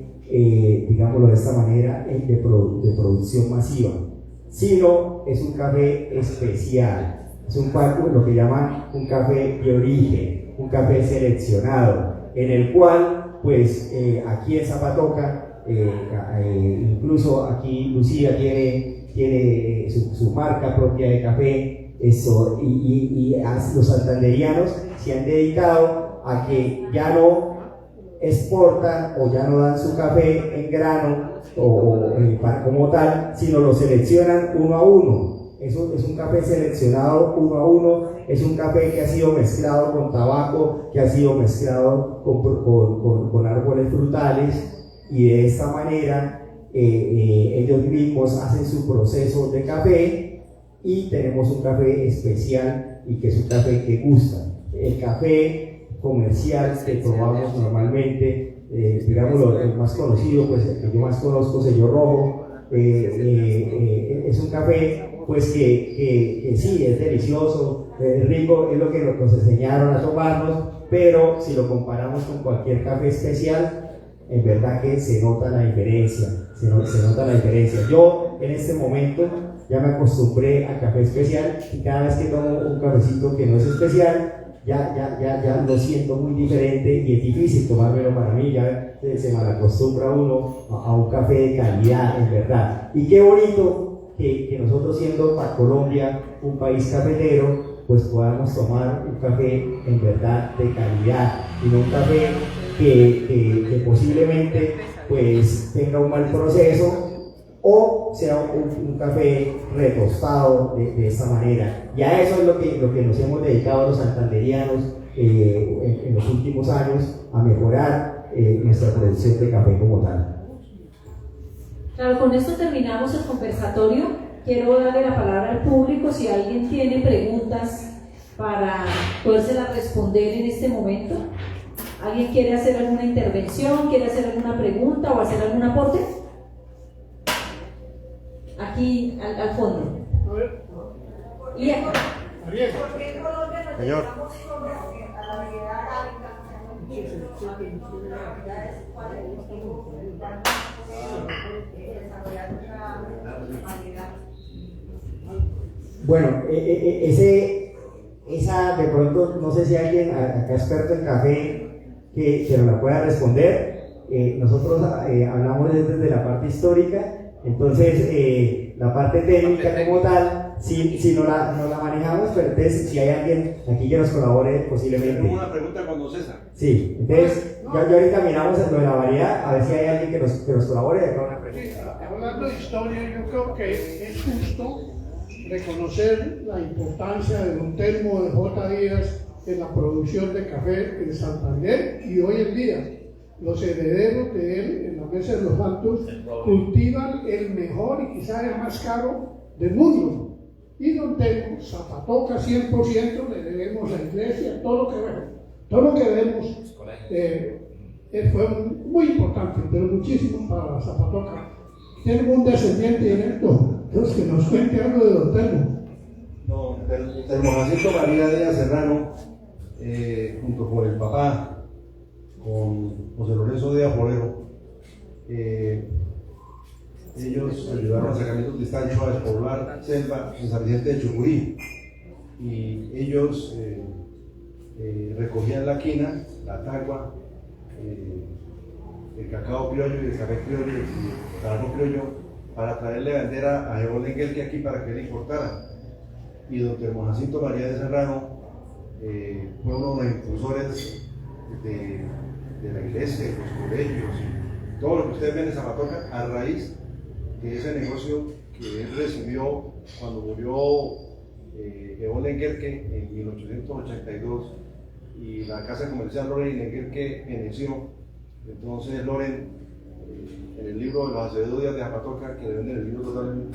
digámoslo de esta manera, de producción masiva, sino es un café especial, es lo que llaman un café de origen, un café seleccionado, en el cual, pues, aquí en Zapatoca, incluso aquí Lucía tiene su marca propia de café, y los santanderianos se han dedicado a que ya no exportan o ya no dan su café en grano como tal, sino lo seleccionan uno a uno. Eso es un café seleccionado uno a uno, es un café que ha sido mezclado con tabaco, que ha sido mezclado con árboles frutales, y de esta manera ellos mismos hacen su proceso de café y tenemos un café especial y que es un café que gusta. El café comercial que probamos normalmente, digamos el más conocido, pues el que yo más conozco, Sello Rojo, es un café pues que sí, es delicioso, es rico, es lo que nos enseñaron a tomarnos, pero si lo comparamos con cualquier café especial, en verdad que se nota la diferencia, se nota la diferencia. Yo en este momento ya me acostumbré al café especial y cada vez que tomo un cafecito que no es especial, ya lo siento muy diferente y es difícil tomármelo para mí, ya se malacostumbra uno a un café de calidad, en verdad. Y qué bonito que nosotros, siendo para Colombia un país cafetero, pues podamos tomar un café en verdad de calidad y no un café que posiblemente pues tenga un mal proceso o sea un café retostado de esta manera. Y a eso es lo que nos hemos dedicado los santanderianos en los últimos años, a mejorar nuestra producción de café como tal. Claro, con esto terminamos el conversatorio. Quiero darle la palabra al público si alguien tiene preguntas para podérselas responder en este momento. ¿Alguien quiere hacer alguna intervención, quiere hacer alguna pregunta o hacer algún aporte? Aquí al fondo. A ver. Y acá. Ariel. Señor. Bueno, esa de pronto, no sé si alguien acá experto en café que nos la pueda responder. Nosotros hablamos desde la parte histórica, entonces la parte técnica como tal, si no la manejamos, pero entonces si hay alguien aquí que nos colabore posiblemente. Tengo una pregunta con don César. Sí, entonces ya ahorita miramos lo de la variedad, a ver si hay alguien que nos colabore. Acá una pregunta. Hablando de historia, yo creo que es justo reconocer la importancia de don Telmo de J. Díaz en la producción de café en Santander, y hoy en día los herederos de él en la Mesa de los Santos cultivan el mejor y quizás el más caro del mundo. Y don Telmo, Zapatoca 100%, le debemos la iglesia, todo lo que vemos fue muy importante, pero muchísimo para Zapatoca. Tenemos un descendiente directo, entonces que nos cuente algo de don Telmo. Telmo Jacinto María Díaz Serrano, junto con el papá, con José Lorenzo Díaz Forero, ellos ayudaron a sacamientos de estancho a despoblar selva en San Vicente de Chucurí, y ellos recogían la quina, la tagua, el cacao criollo y el café criollo y el tabaco criollo para traerle bandera a Evo Lenguelque aquí para que él importara. Y don Telmo Jacinto María de Serrano fue uno de los impulsores de la iglesia, de los colegios, todo lo que ustedes ven en Zapatoca, a raíz de ese negocio que él recibió cuando murió Evo Lenguelque en 1882, y la casa comercial Loren Lenguelque feneció. Entonces Loren, en el libro de los Acevedo Díaz de Zapatoca, que le venden el libro total en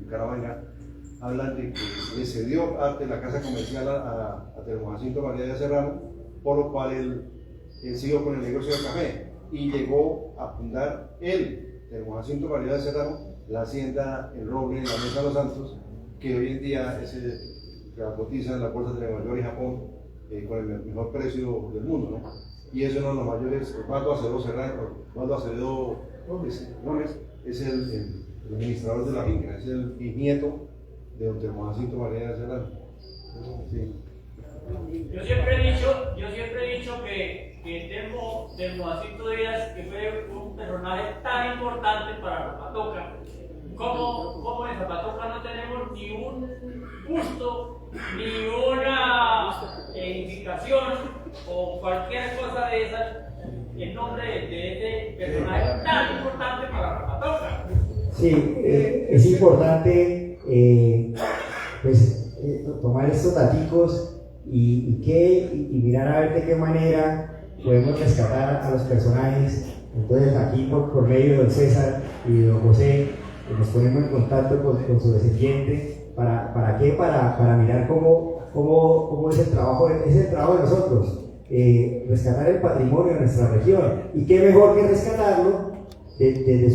Bucaramanga, hablan de que le cedió parte de la casa comercial a Telmo Jacinto María de Serrano, por lo cual él siguió con el negocio del café y llegó a fundar él, Telmo Jacinto María de Serrano, la hacienda El Roble en la Mesa de los Santos, que hoy en día la cotiza en la bolsa de Nueva York y Japón con el mejor precio del mundo, ¿no? Y es uno de los mayores. Osvaldo Acevedo Serrano, Osvaldo Acevedo Gómez, es el administrador de la finca, es el bisnieto de don Telmo Jacinto María de Serrano. Sí. Yo siempre he dicho que Telmo Jacinto Díaz, que fue un personaje tan importante para Zapatoca, como en Zapatoca no tenemos ni un busto, ni una edificación o cualquier cosa de esas en nombre de este personaje tan importante para Zapatoca. Sí, es importante tomar estos daticos y mirar a ver de qué manera podemos rescatar a los personajes Entonces aquí por medio de don César y de don José nos ponemos en contacto con su descendiente. ¿Para qué? Para mirar cómo es el trabajo de nosotros, rescatar el patrimonio de nuestra región. Y qué mejor que rescatarlo desde